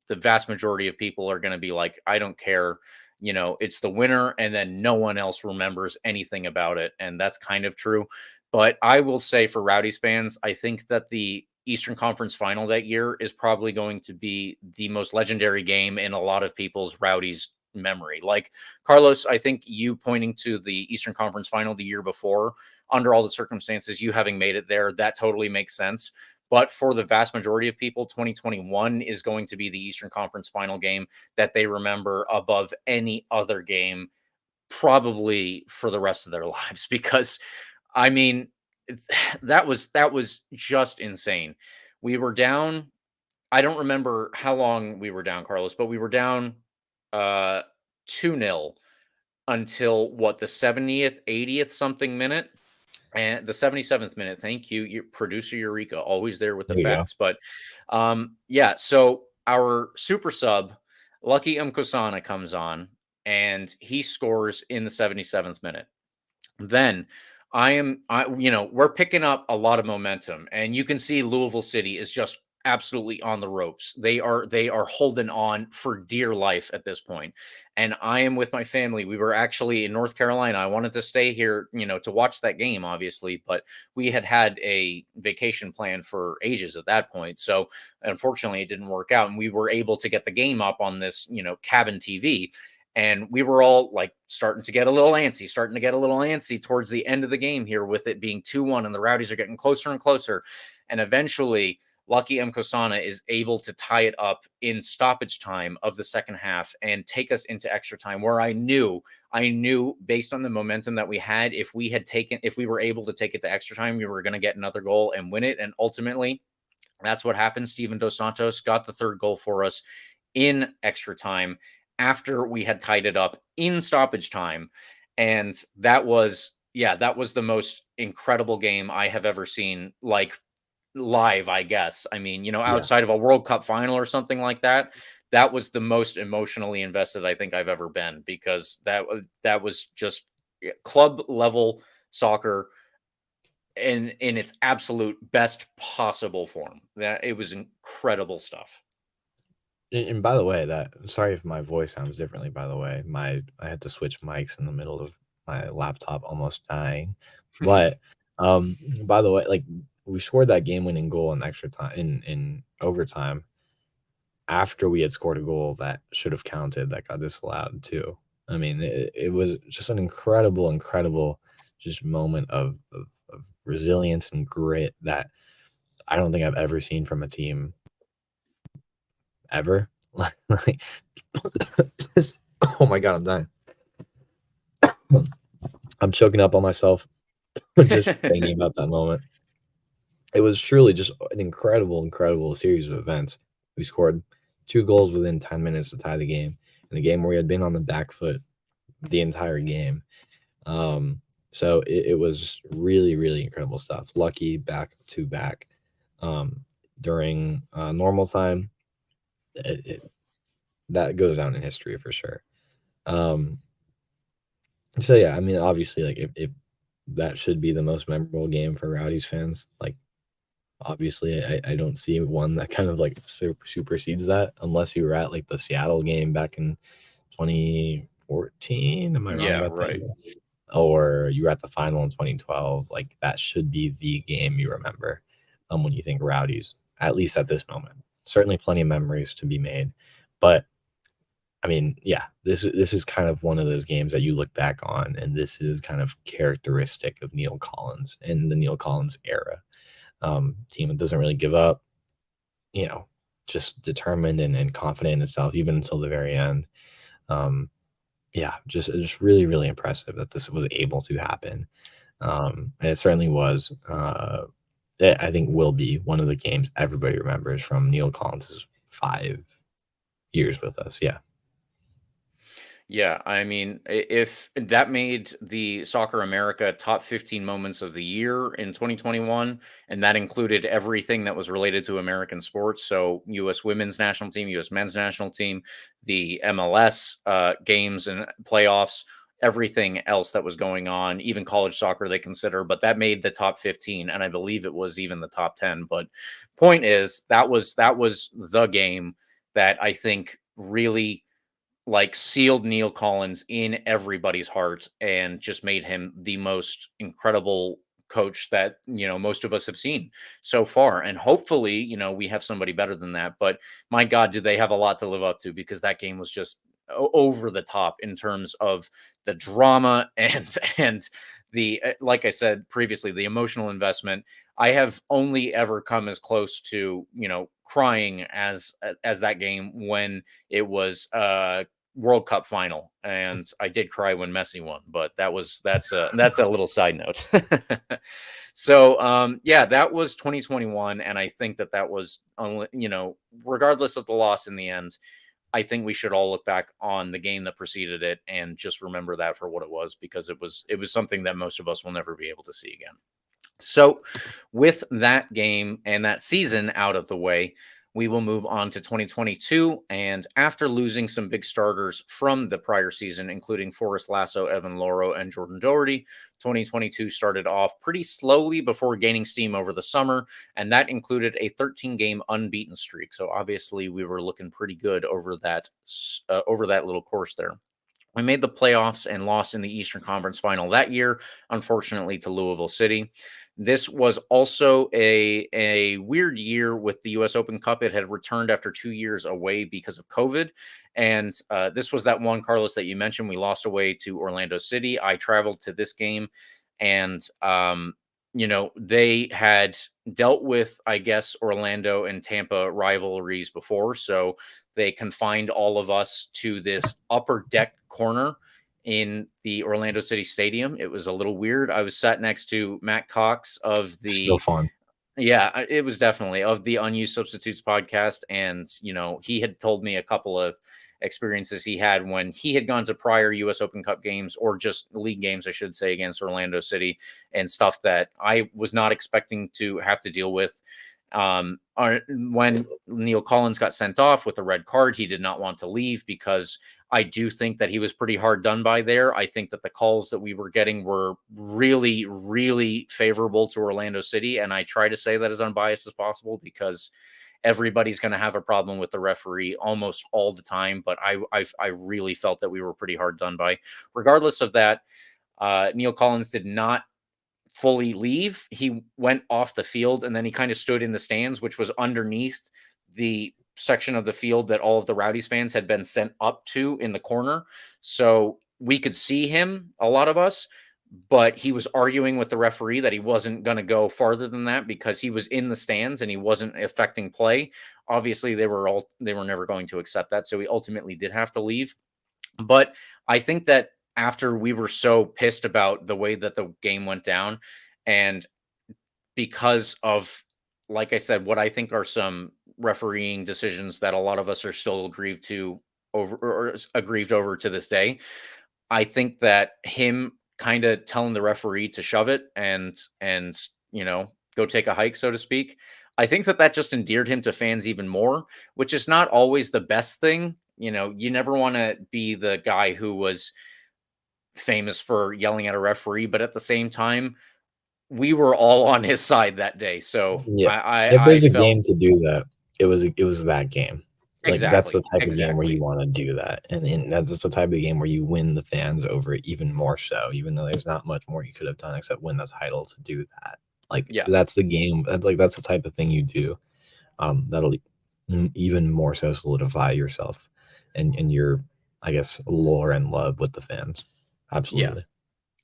the vast majority of people are going to be like, I don't care. It's the winner, and then no one else remembers anything about it. And that's kind of true. But I will say for Rowdies fans, I think that the Eastern Conference final that year is probably going to be the most legendary game in a lot of people's Rowdies memory. Like, Carlos, I think you pointing to the Eastern Conference final the year before, under all the circumstances, you having made it there, that totally makes sense. But for the vast majority of people, 2021 is going to be the Eastern Conference final game that they remember above any other game, probably for the rest of their lives. Because, I mean, that was just insane. We were down I don't remember how long we were down, Carlos, but we were down 2-0 until what, the 70th, 80th something minute, and the 77th minute. Thank you, producer Eureka, always there with the There you go. facts. But yeah, so our super sub, Lucky Mkosana, comes on and he scores in the 77th minute. Then we're picking up a lot of momentum, and you can see Louisville City is just absolutely on the ropes. They are holding on for dear life at this point. And I am with my family. We were actually in North Carolina. I wanted to stay here, to watch that game, obviously, but we had a vacation plan for ages at that point. So unfortunately, it didn't work out, and we were able to get the game up on this, cabin TV. And we were all like starting to get a little antsy towards the end of the game here, with it being 2-1, and the Rowdies are getting closer and closer. And eventually, Lucky Mkosana is able to tie it up in stoppage time of the second half and take us into extra time, where I knew based on the momentum that we had, if we were able to take it to extra time, we were going to get another goal and win it. And ultimately, that's what happened. Steven Dos Santos got the third goal for us in extra time after we had tied it up in stoppage time. And that was the most incredible game I have ever seen, like live, I guess. I mean, Yeah. outside of a World Cup final or something like that, that was the most emotionally invested I think I've ever been, because that was just club level soccer in its absolute best possible form. That it was incredible stuff. And by the way, sorry if my voice sounds differently. By the way, I had to switch mics in the middle of my laptop almost dying. But by the way, like, we scored that game-winning goal in extra time, in overtime, after we had scored a goal that should have counted, that got disallowed too. I mean, it was just an incredible just moment of resilience and grit that I don't think I've ever seen from a team ever. Like, oh my God, I'm dying. I'm choking up on myself just thinking about that moment. It was truly just an incredible series of events. We scored 2 goals within 10 minutes to tie the game, in a game where we had been on the back foot the entire game. So it was really incredible stuff. Lucky back to back during normal time. That goes down in history for sure. So yeah, I mean, obviously, like, if that should be the most memorable game for Rowdies fans, like, obviously, I don't see one that kind of like supersedes that, unless you were at like the Seattle game back in 2014. Am I wrong Yeah, about right. that? Or you were at the final in 2012. Like, that should be the game you remember when you think Rowdies, at least at this moment. Certainly plenty of memories to be made, but I mean, yeah, this is kind of one of those games that you look back on, and this is kind of characteristic of Neill Collins and the Neill Collins era. Team that doesn't really give up, just determined and confident in itself, even until the very end. Yeah, just really impressive that this was able to happen. And it certainly was. I think will be one of the games everybody remembers from Neill Collins' 5 years with us. Yeah. Yeah, I mean, if that made the Soccer America top 15 moments of the year in 2021, and that included everything that was related to American sports. So, U.S. women's national team, U.S. men's national team, the MLS games and playoffs, everything else that was going on, even college soccer they consider, but that made the top 15, and I believe it was even the top 10. But point is, that was the game that I think really like sealed Neill Collins in everybody's heart and just made him the most incredible coach that most of us have seen so far. And hopefully, we have somebody better than that. But my God, do they have a lot to live up to, because that game was just over the top in terms of the drama and the like I said previously, the emotional investment. I have only ever come as close to crying as that game when it was World Cup final, and I did cry when Messi won, but that's a little side note. So yeah, that was 2021, and I think that was only, regardless of the loss in the end, I think we should all look back on the game that preceded it and just remember that for what it was, because it was something that most of us will never be able to see again. So, with that game and that season out of the way, we will move on to 2022. And after losing some big starters from the prior season, including Forrest Lasso, Evan Loro, and Jordan Doherty, 2022 started off pretty slowly before gaining steam over the summer. And that included a 13-game unbeaten streak. So, obviously, we were looking pretty good over that little course there. We made the playoffs and lost in the Eastern Conference Final that year, unfortunately, to Louisville City. This was also a weird year with the U.S. Open Cup. It had returned after 2 years away because of COVID. And this was that one, Carlos, that you mentioned. We lost away to Orlando City. I traveled to this game, and they had dealt with, I guess, Orlando and Tampa rivalries before. So they confined all of us to this upper deck corner in the Orlando City Stadium. It was a little weird. I was sat next to Matt Cox of Still fun. yeah, it was definitely of the Unused Substitutes podcast. And, he had told me a couple of experiences he had when he had gone to prior US Open Cup games, or just league games, I should say, against Orlando City, and stuff that I was not expecting to have to deal with. When Neill Collins got sent off with a red card, he did not want to leave, because I do think that he was pretty hard done by there. I think that the calls that we were getting were really, really favorable to Orlando City. And I try to say that as unbiased as possible, because everybody's going to have a problem with the referee almost all the time. But I really felt that we were pretty hard done by. Regardless of that, Neill Collins did not fully leave. He went off the field, and then he kind of stood in the stands, which was underneath the section of the field that all of the Rowdies fans had been sent up to in the corner. So we could see him, a lot of us, but he was arguing with the referee that he wasn't going to go farther than that because he was in the stands and he wasn't affecting play. Obviously, they were never going to accept that. So he ultimately did have to leave. But I think that after we were so pissed about the way that the game went down, and because of, like I said, what I think are some refereeing decisions that a lot of us are still aggrieved over to this day, I think that him kind of telling the referee to shove it and go take a hike, so to speak, I think that just endeared him to fans even more, which is not always the best thing. You never want to be the guy who was famous for yelling at a referee, but at the same time, we were all on his side that day. So yeah, if there's a game to do that, it was that game. Like, exactly. That's the type of game where you want to do that, and that's the type of game where you win the fans over even more so, even though there's not much more you could have done except win the title to do that. That's the game. That's the type of thing you do. That'll even more so solidify yourself and your, I guess, lore and love with the fans. Absolutely. Yeah.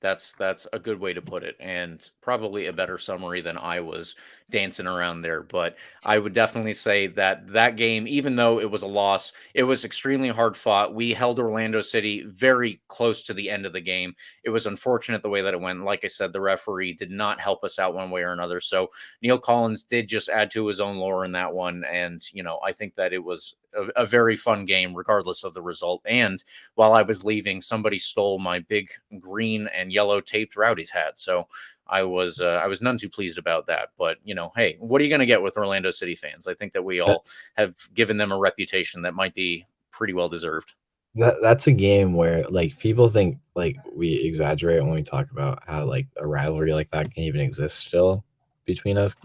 That's a good way to put it, and probably a better summary than I was dancing around there. But I would definitely say that game, even though it was a loss, it was extremely hard fought. We held Orlando City very close to the end of the game. It was unfortunate the way that it went. Like I said, the referee did not help us out one way or another. So Neill Collins did just add to his own lore in that one. And, I think that it was a very fun game, regardless of the result. And while I was leaving, somebody stole my big green and yellow taped Rowdies hat. So I was none too pleased about that. But hey, what are you going to get with Orlando City fans? I think that we all have given them a reputation that might be pretty well deserved. That's a game where, like, people think, like, we exaggerate when we talk about how, like, a rivalry like that can even exist still between us.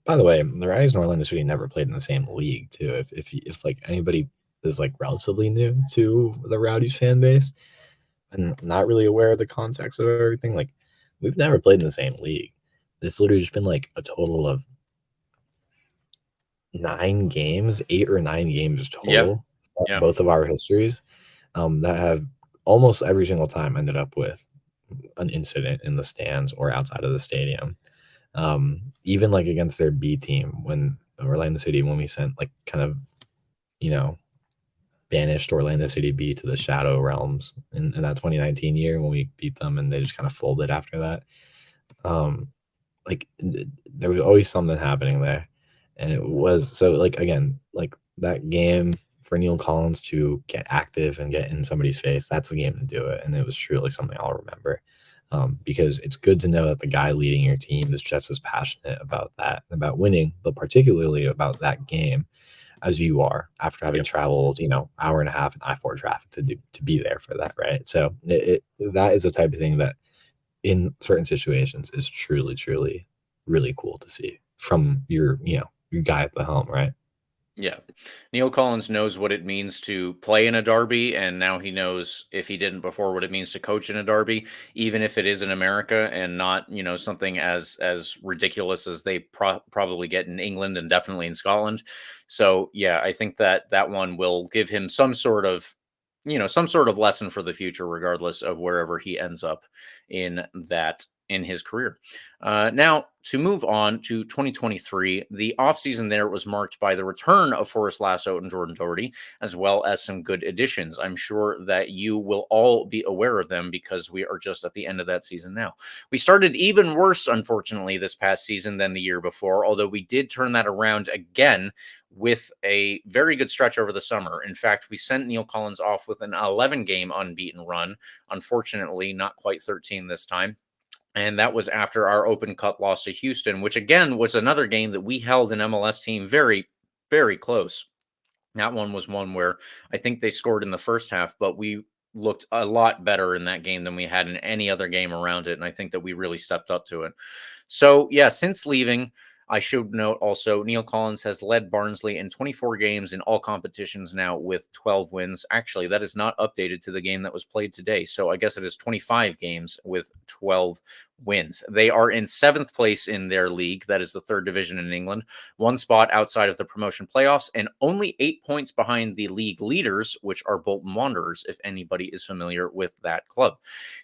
By the way, the Rowdies and Orlando City never played in the same league too. If like anybody is like relatively new to the Rowdies fan base and not really aware of the context of everything, like, we've never played in the same league. It's literally just been like a total of 9 games, 8 or 9 games total. Yeah. Both of our histories that have almost every single time ended up with an incident in the stands or outside of the stadium. Even like against their B team, when Orlando City, when we sent like kind of, banished Orlando City B to the Shadow Realms in that 2019 year when we beat them, and they just kind of folded after that. Like there was always something happening there, and it was so like again like that game for Neill Collins to get active and get in somebody's face. That's the game to do it, and it was truly something I'll remember. Because it's good to know that the guy leading your team is just as passionate about that, about winning, but particularly about that game as you are after having traveled, hour and a half in I-4 traffic to be there for that, right? So that is the type of thing that in certain situations is truly, truly really cool to see from your guy at the helm, right? Yeah. Neill Collins knows what it means to play in a derby, and now he knows, if he didn't before, what it means to coach in a derby, even if it is in America and not, something as ridiculous as they probably get in England and definitely in Scotland. So, yeah, I think that one will give him some sort of lesson for the future, regardless of wherever he ends up in his career. Now, to move on to 2023, the offseason there was marked by the return of Forrest Lasso and Jordan Doherty, as well as some good additions. I'm sure that you will all be aware of them because we are just at the end of that season now. We started even worse, unfortunately, this past season than the year before, although we did turn that around again with a very good stretch over the summer. In fact, we sent Neill Collins off with an 11-game unbeaten run. Unfortunately, not quite 13 this time. And that was after our Open Cup loss to Houston, which again was another game that we held an MLS team very, very close. That one was one where I think they scored in the first half, but we looked a lot better in that game than we had in any other game around it. And I think that we really stepped up to it. So, yeah, since leaving, I should note also Neill Collins has led Barnsley in 24 games in all competitions now with 12 wins. Actually, that is not updated to the game that was played today. So I guess it is 25 games with 12 wins. They are in 7th place in their league. That is the 3rd division in England. 1 spot outside of the promotion playoffs and only 8 points behind the league leaders, which are Bolton Wanderers, if anybody is familiar with that club.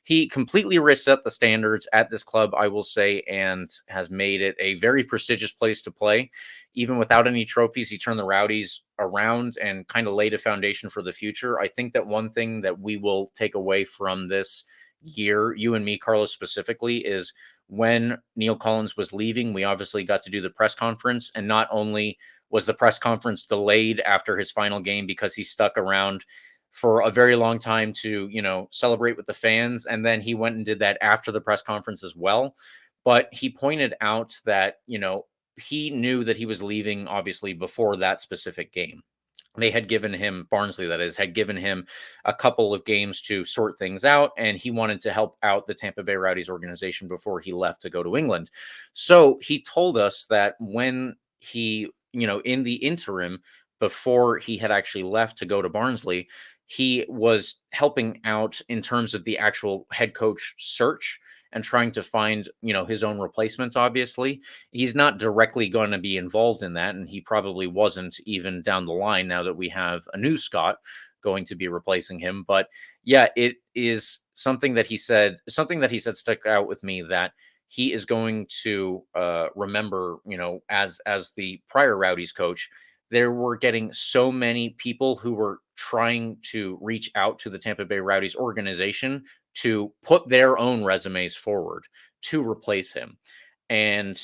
He completely reset the standards at this club, I will say, and has made it a very prestigious place to play. Even without any trophies, he turned the Rowdies around and kind of laid a foundation for the future. I think that one thing that we will take away from this year, you and me, Carlos, specifically, is when Neill Collins was leaving, we obviously got to do the press conference. And not only was the press conference delayed after his final game because he stuck around for a very long time to, celebrate with the fans. And then he went and did that after the press conference as well. But he pointed out that, he knew that he was leaving, obviously, before that specific game. They had given him, Barnsley that is, had given him a couple of games to sort things out, and he wanted to help out the Tampa Bay Rowdies organization before he left to go to England. So he told us that when he, in the interim, before he had actually left to go to Barnsley, he was helping out in terms of the actual head coach search and trying to find, his own replacements. Obviously, he's not directly going to be involved in that, and he probably wasn't even down the line now that we have a new Scot going to be replacing him. But yeah, it is something that he said stuck out with me, that he is going to remember, as the prior Rowdies coach, there were getting so many people who were trying to reach out to the Tampa Bay Rowdies organization to put their own resumes forward to replace him. And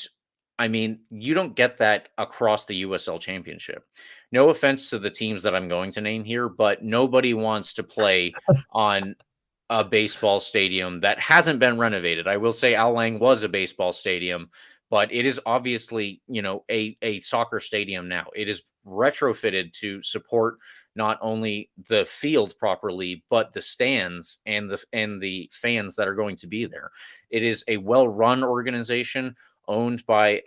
I mean, you don't get that across the USL Championship. No offense to the teams that I'm going to name here, but nobody wants to play on a baseball stadium that hasn't been renovated. I will say Al Lang was a baseball stadium, but it is obviously, a soccer stadium now. It is retrofitted to support not only the field properly, but the stands and the fans that are going to be there. It is a well-run organization owned by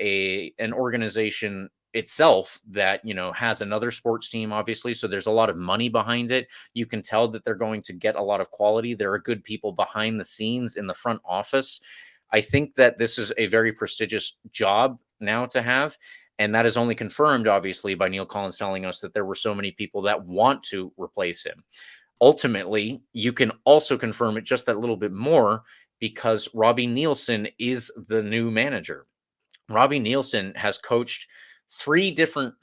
an organization itself that, has another sports team, obviously. So there's a lot of money behind it. You can tell that they're going to get a lot of quality. There are good people behind the scenes in the front office. I think that this is a very prestigious job now to have. And that is only confirmed, obviously, by Neill Collins telling us that there were so many people that want to replace him. Ultimately, you can also confirm it just that little bit more because Robbie Nielsen is the new manager. Robbie Nielsen has coached two different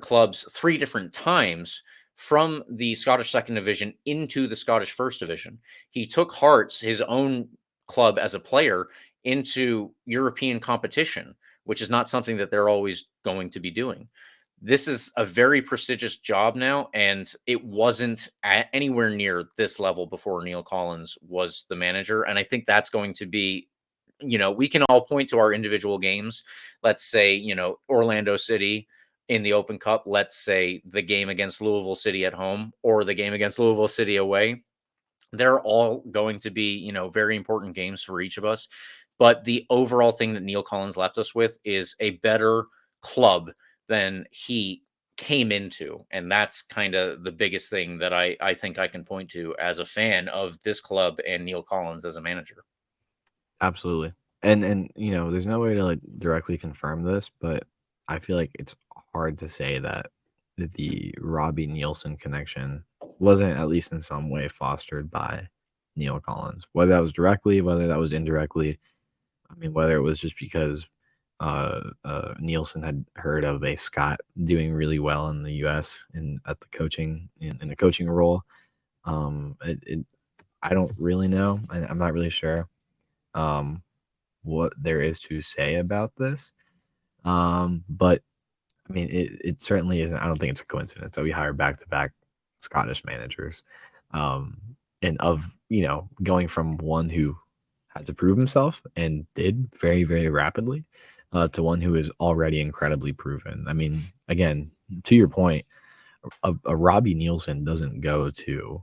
clubs 3 different times from the Scottish Second Division into the Scottish First Division. He took Hearts, his own club as a player, into European competition, which is not something that they're always going to be doing. This is a very prestigious job now, and it wasn't anywhere near this level before Neill Collins was the manager. And I think that's going to be, we can all point to our individual games. Let's say, Orlando City in the Open Cup, let's say the game against Louisville City at home or the game against Louisville City away. They're all going to be, very important games for each of us. But the overall thing that Neill Collins left us with is a better club than he came into. And that's kind of the biggest thing that I think I can point to as a fan of this club and Neill Collins as a manager. Absolutely. And there's no way to like directly confirm this, but I feel like it's hard to say that the Robbie Nielsen connection wasn't at least in some way fostered by Neill Collins. Whether that was directly, whether that was indirectly. I mean, whether it was just because Nielsen had heard of a Scot doing really well in the U.S. at the coaching in a coaching role. I don't really know. I'm not really sure what there is to say about this. But I mean, it certainly isn't. I don't think it's a coincidence that we hire back-to-back Scottish managers. And going from one who had to prove himself and did very, very rapidly to one who is already incredibly proven. I mean, again, to your point, a Robbie Nielsen doesn't go to,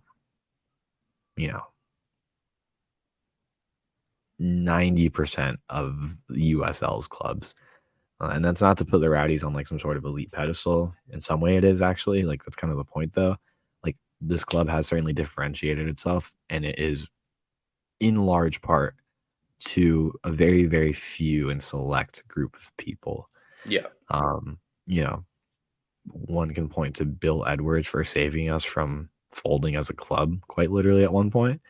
90% of USL's clubs. And that's not to put the Rowdies on like some sort of elite pedestal. In some way it is actually. Like that's kind of the point though. Like this club has certainly differentiated itself, and it is in large part to a very, very few and select group of people. Yeah. One can point to Bill Edwards for saving us from folding as a club, quite literally at one point.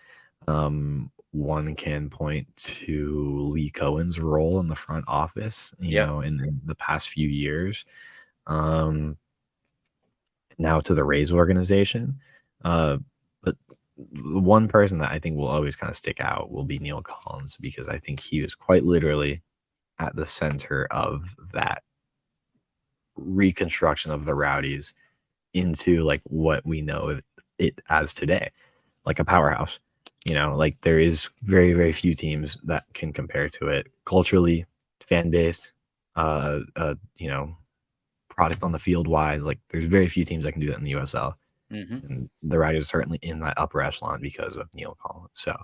One can point to Lee Cohen's role in the front office, in the past few years. Now to the Rays organization. But the one person that I think will always kind of stick out will be Neill Collins, because I think he was quite literally at the center of that reconstruction of the Rowdies into like what we know it as today, like a powerhouse. Like there is very, very few teams that can compare to it culturally, fan based, product on the field wise. Like there's very few teams that can do that in the USL. Mm-hmm. And the Rowdies are certainly in that upper echelon because of Neill Collins. So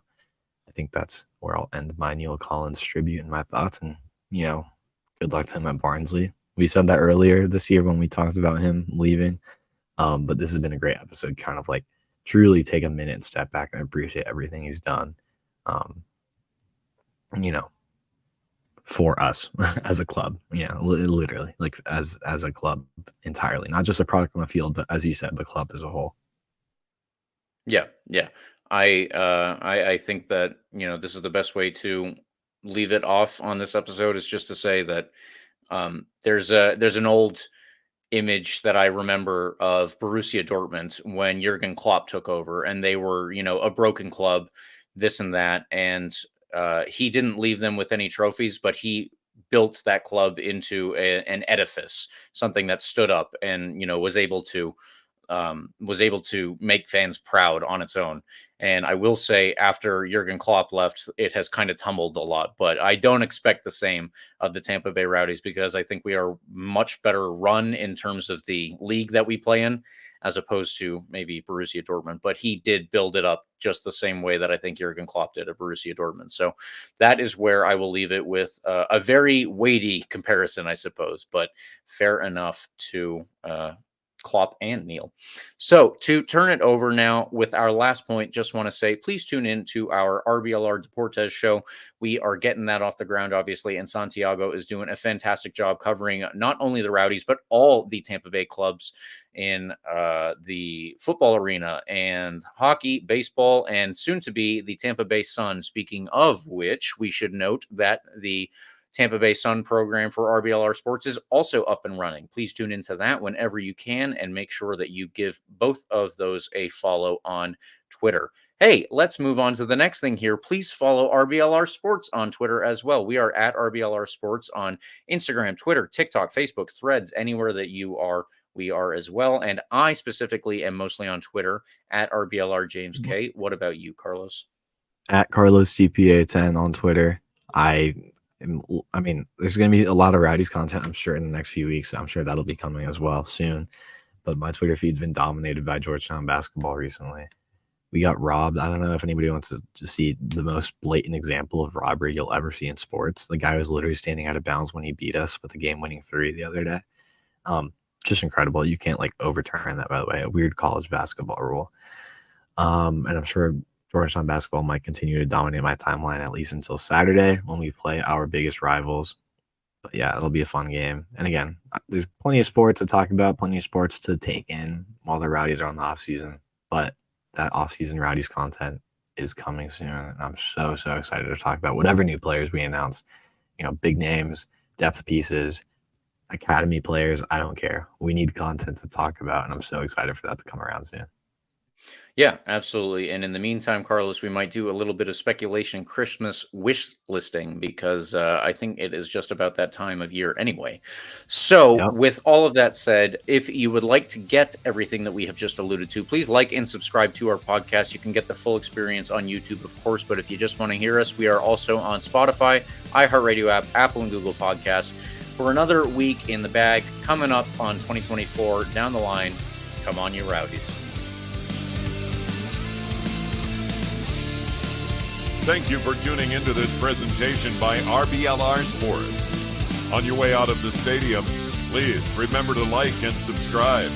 I think that's where I'll end my Neill Collins tribute and my thoughts. And, good luck to him at Barnsley. We said that earlier this year when we talked about him leaving. But this has been a great episode, kind of like truly take a minute and step back and appreciate everything he's done, for us as a club. Yeah, literally, like as a club entirely, not just a product on the field, but as you said, the club as a whole. Yeah. I think that, this is the best way to leave it off on this episode, is just to say that there's an old image that I remember of Borussia Dortmund when Jurgen Klopp took over, and they were, a broken club, this and that. And he didn't leave them with any trophies, but he built that club into an edifice, something that stood up and, was able to make fans proud on its own. And I will say, after Jurgen Klopp left, it has kind of tumbled a lot, but I don't expect the same of the Tampa Bay Rowdies, because I think we are much better run in terms of the league that we play in, as opposed to maybe Borussia Dortmund. But he did build it up just the same way that I think Jurgen Klopp did at Borussia Dortmund. So that is where I will leave it, with a very weighty comparison, I suppose, but fair enough to Klopp and Neill. So to turn it over now with our last point, just want to say, please tune in to our RBLR Deportes show. We are getting that off the ground, obviously, and Santiago is doing a fantastic job covering not only the Rowdies, but all the Tampa Bay clubs in the football arena and hockey, baseball, and soon to be the Tampa Bay Sun. Speaking of which, we should note that the Tampa Bay Sun program for RBLR Sports is also up and running. Please tune into that whenever you can and make sure that you give both of those a follow on Twitter. Hey, let's move on to the next thing here. Please follow RBLR Sports on Twitter as well. We are at RBLR Sports on Instagram, Twitter, TikTok, Facebook, Threads, anywhere that you are, we are as well. And I specifically am mostly on Twitter at RBLR James K. What about you, Carlos? At Carlos GPA10 on Twitter. I mean, there's going to be a lot of Rowdies content, I'm sure, in the next few weeks. I'm sure that'll be coming as well soon. But my Twitter feed's been dominated by Georgetown basketball recently. We got robbed. I don't know if anybody wants to see the most blatant example of robbery you'll ever see in sports. The guy was literally standing out of bounds when he beat us with a game-winning 3 the other day. Just incredible. You can't overturn that, by the way. A weird college basketball rule. And I'm sure Georgetown basketball might continue to dominate my timeline at least until Saturday when we play our biggest rivals. But yeah, it'll be a fun game. And again, there's plenty of sports to talk about, plenty of sports to take in while the Rowdies are on the off season. But that off-season Rowdies content is coming soon, and I'm so excited to talk about whatever new players we announce. Big names, depth pieces, academy players. I don't care. We need content to talk about, and I'm so excited for that to come around soon. Yeah, absolutely. And in the meantime, Carlos, we might do a little bit of speculation Christmas wish listing because I think it is just about that time of year anyway. So with all of that said, if you would like to get everything that we have just alluded to, please like and subscribe to our podcast. You can get the full experience on YouTube, of course, but if you just want to hear us, we are also on Spotify, iHeartRadio app, Apple and Google Podcasts. For another week in the bag, coming up on 2024, down the line, come on, you Rowdies. Thank you for tuning into this presentation by RBLR Sports. On your way out of the stadium, please remember to like and subscribe.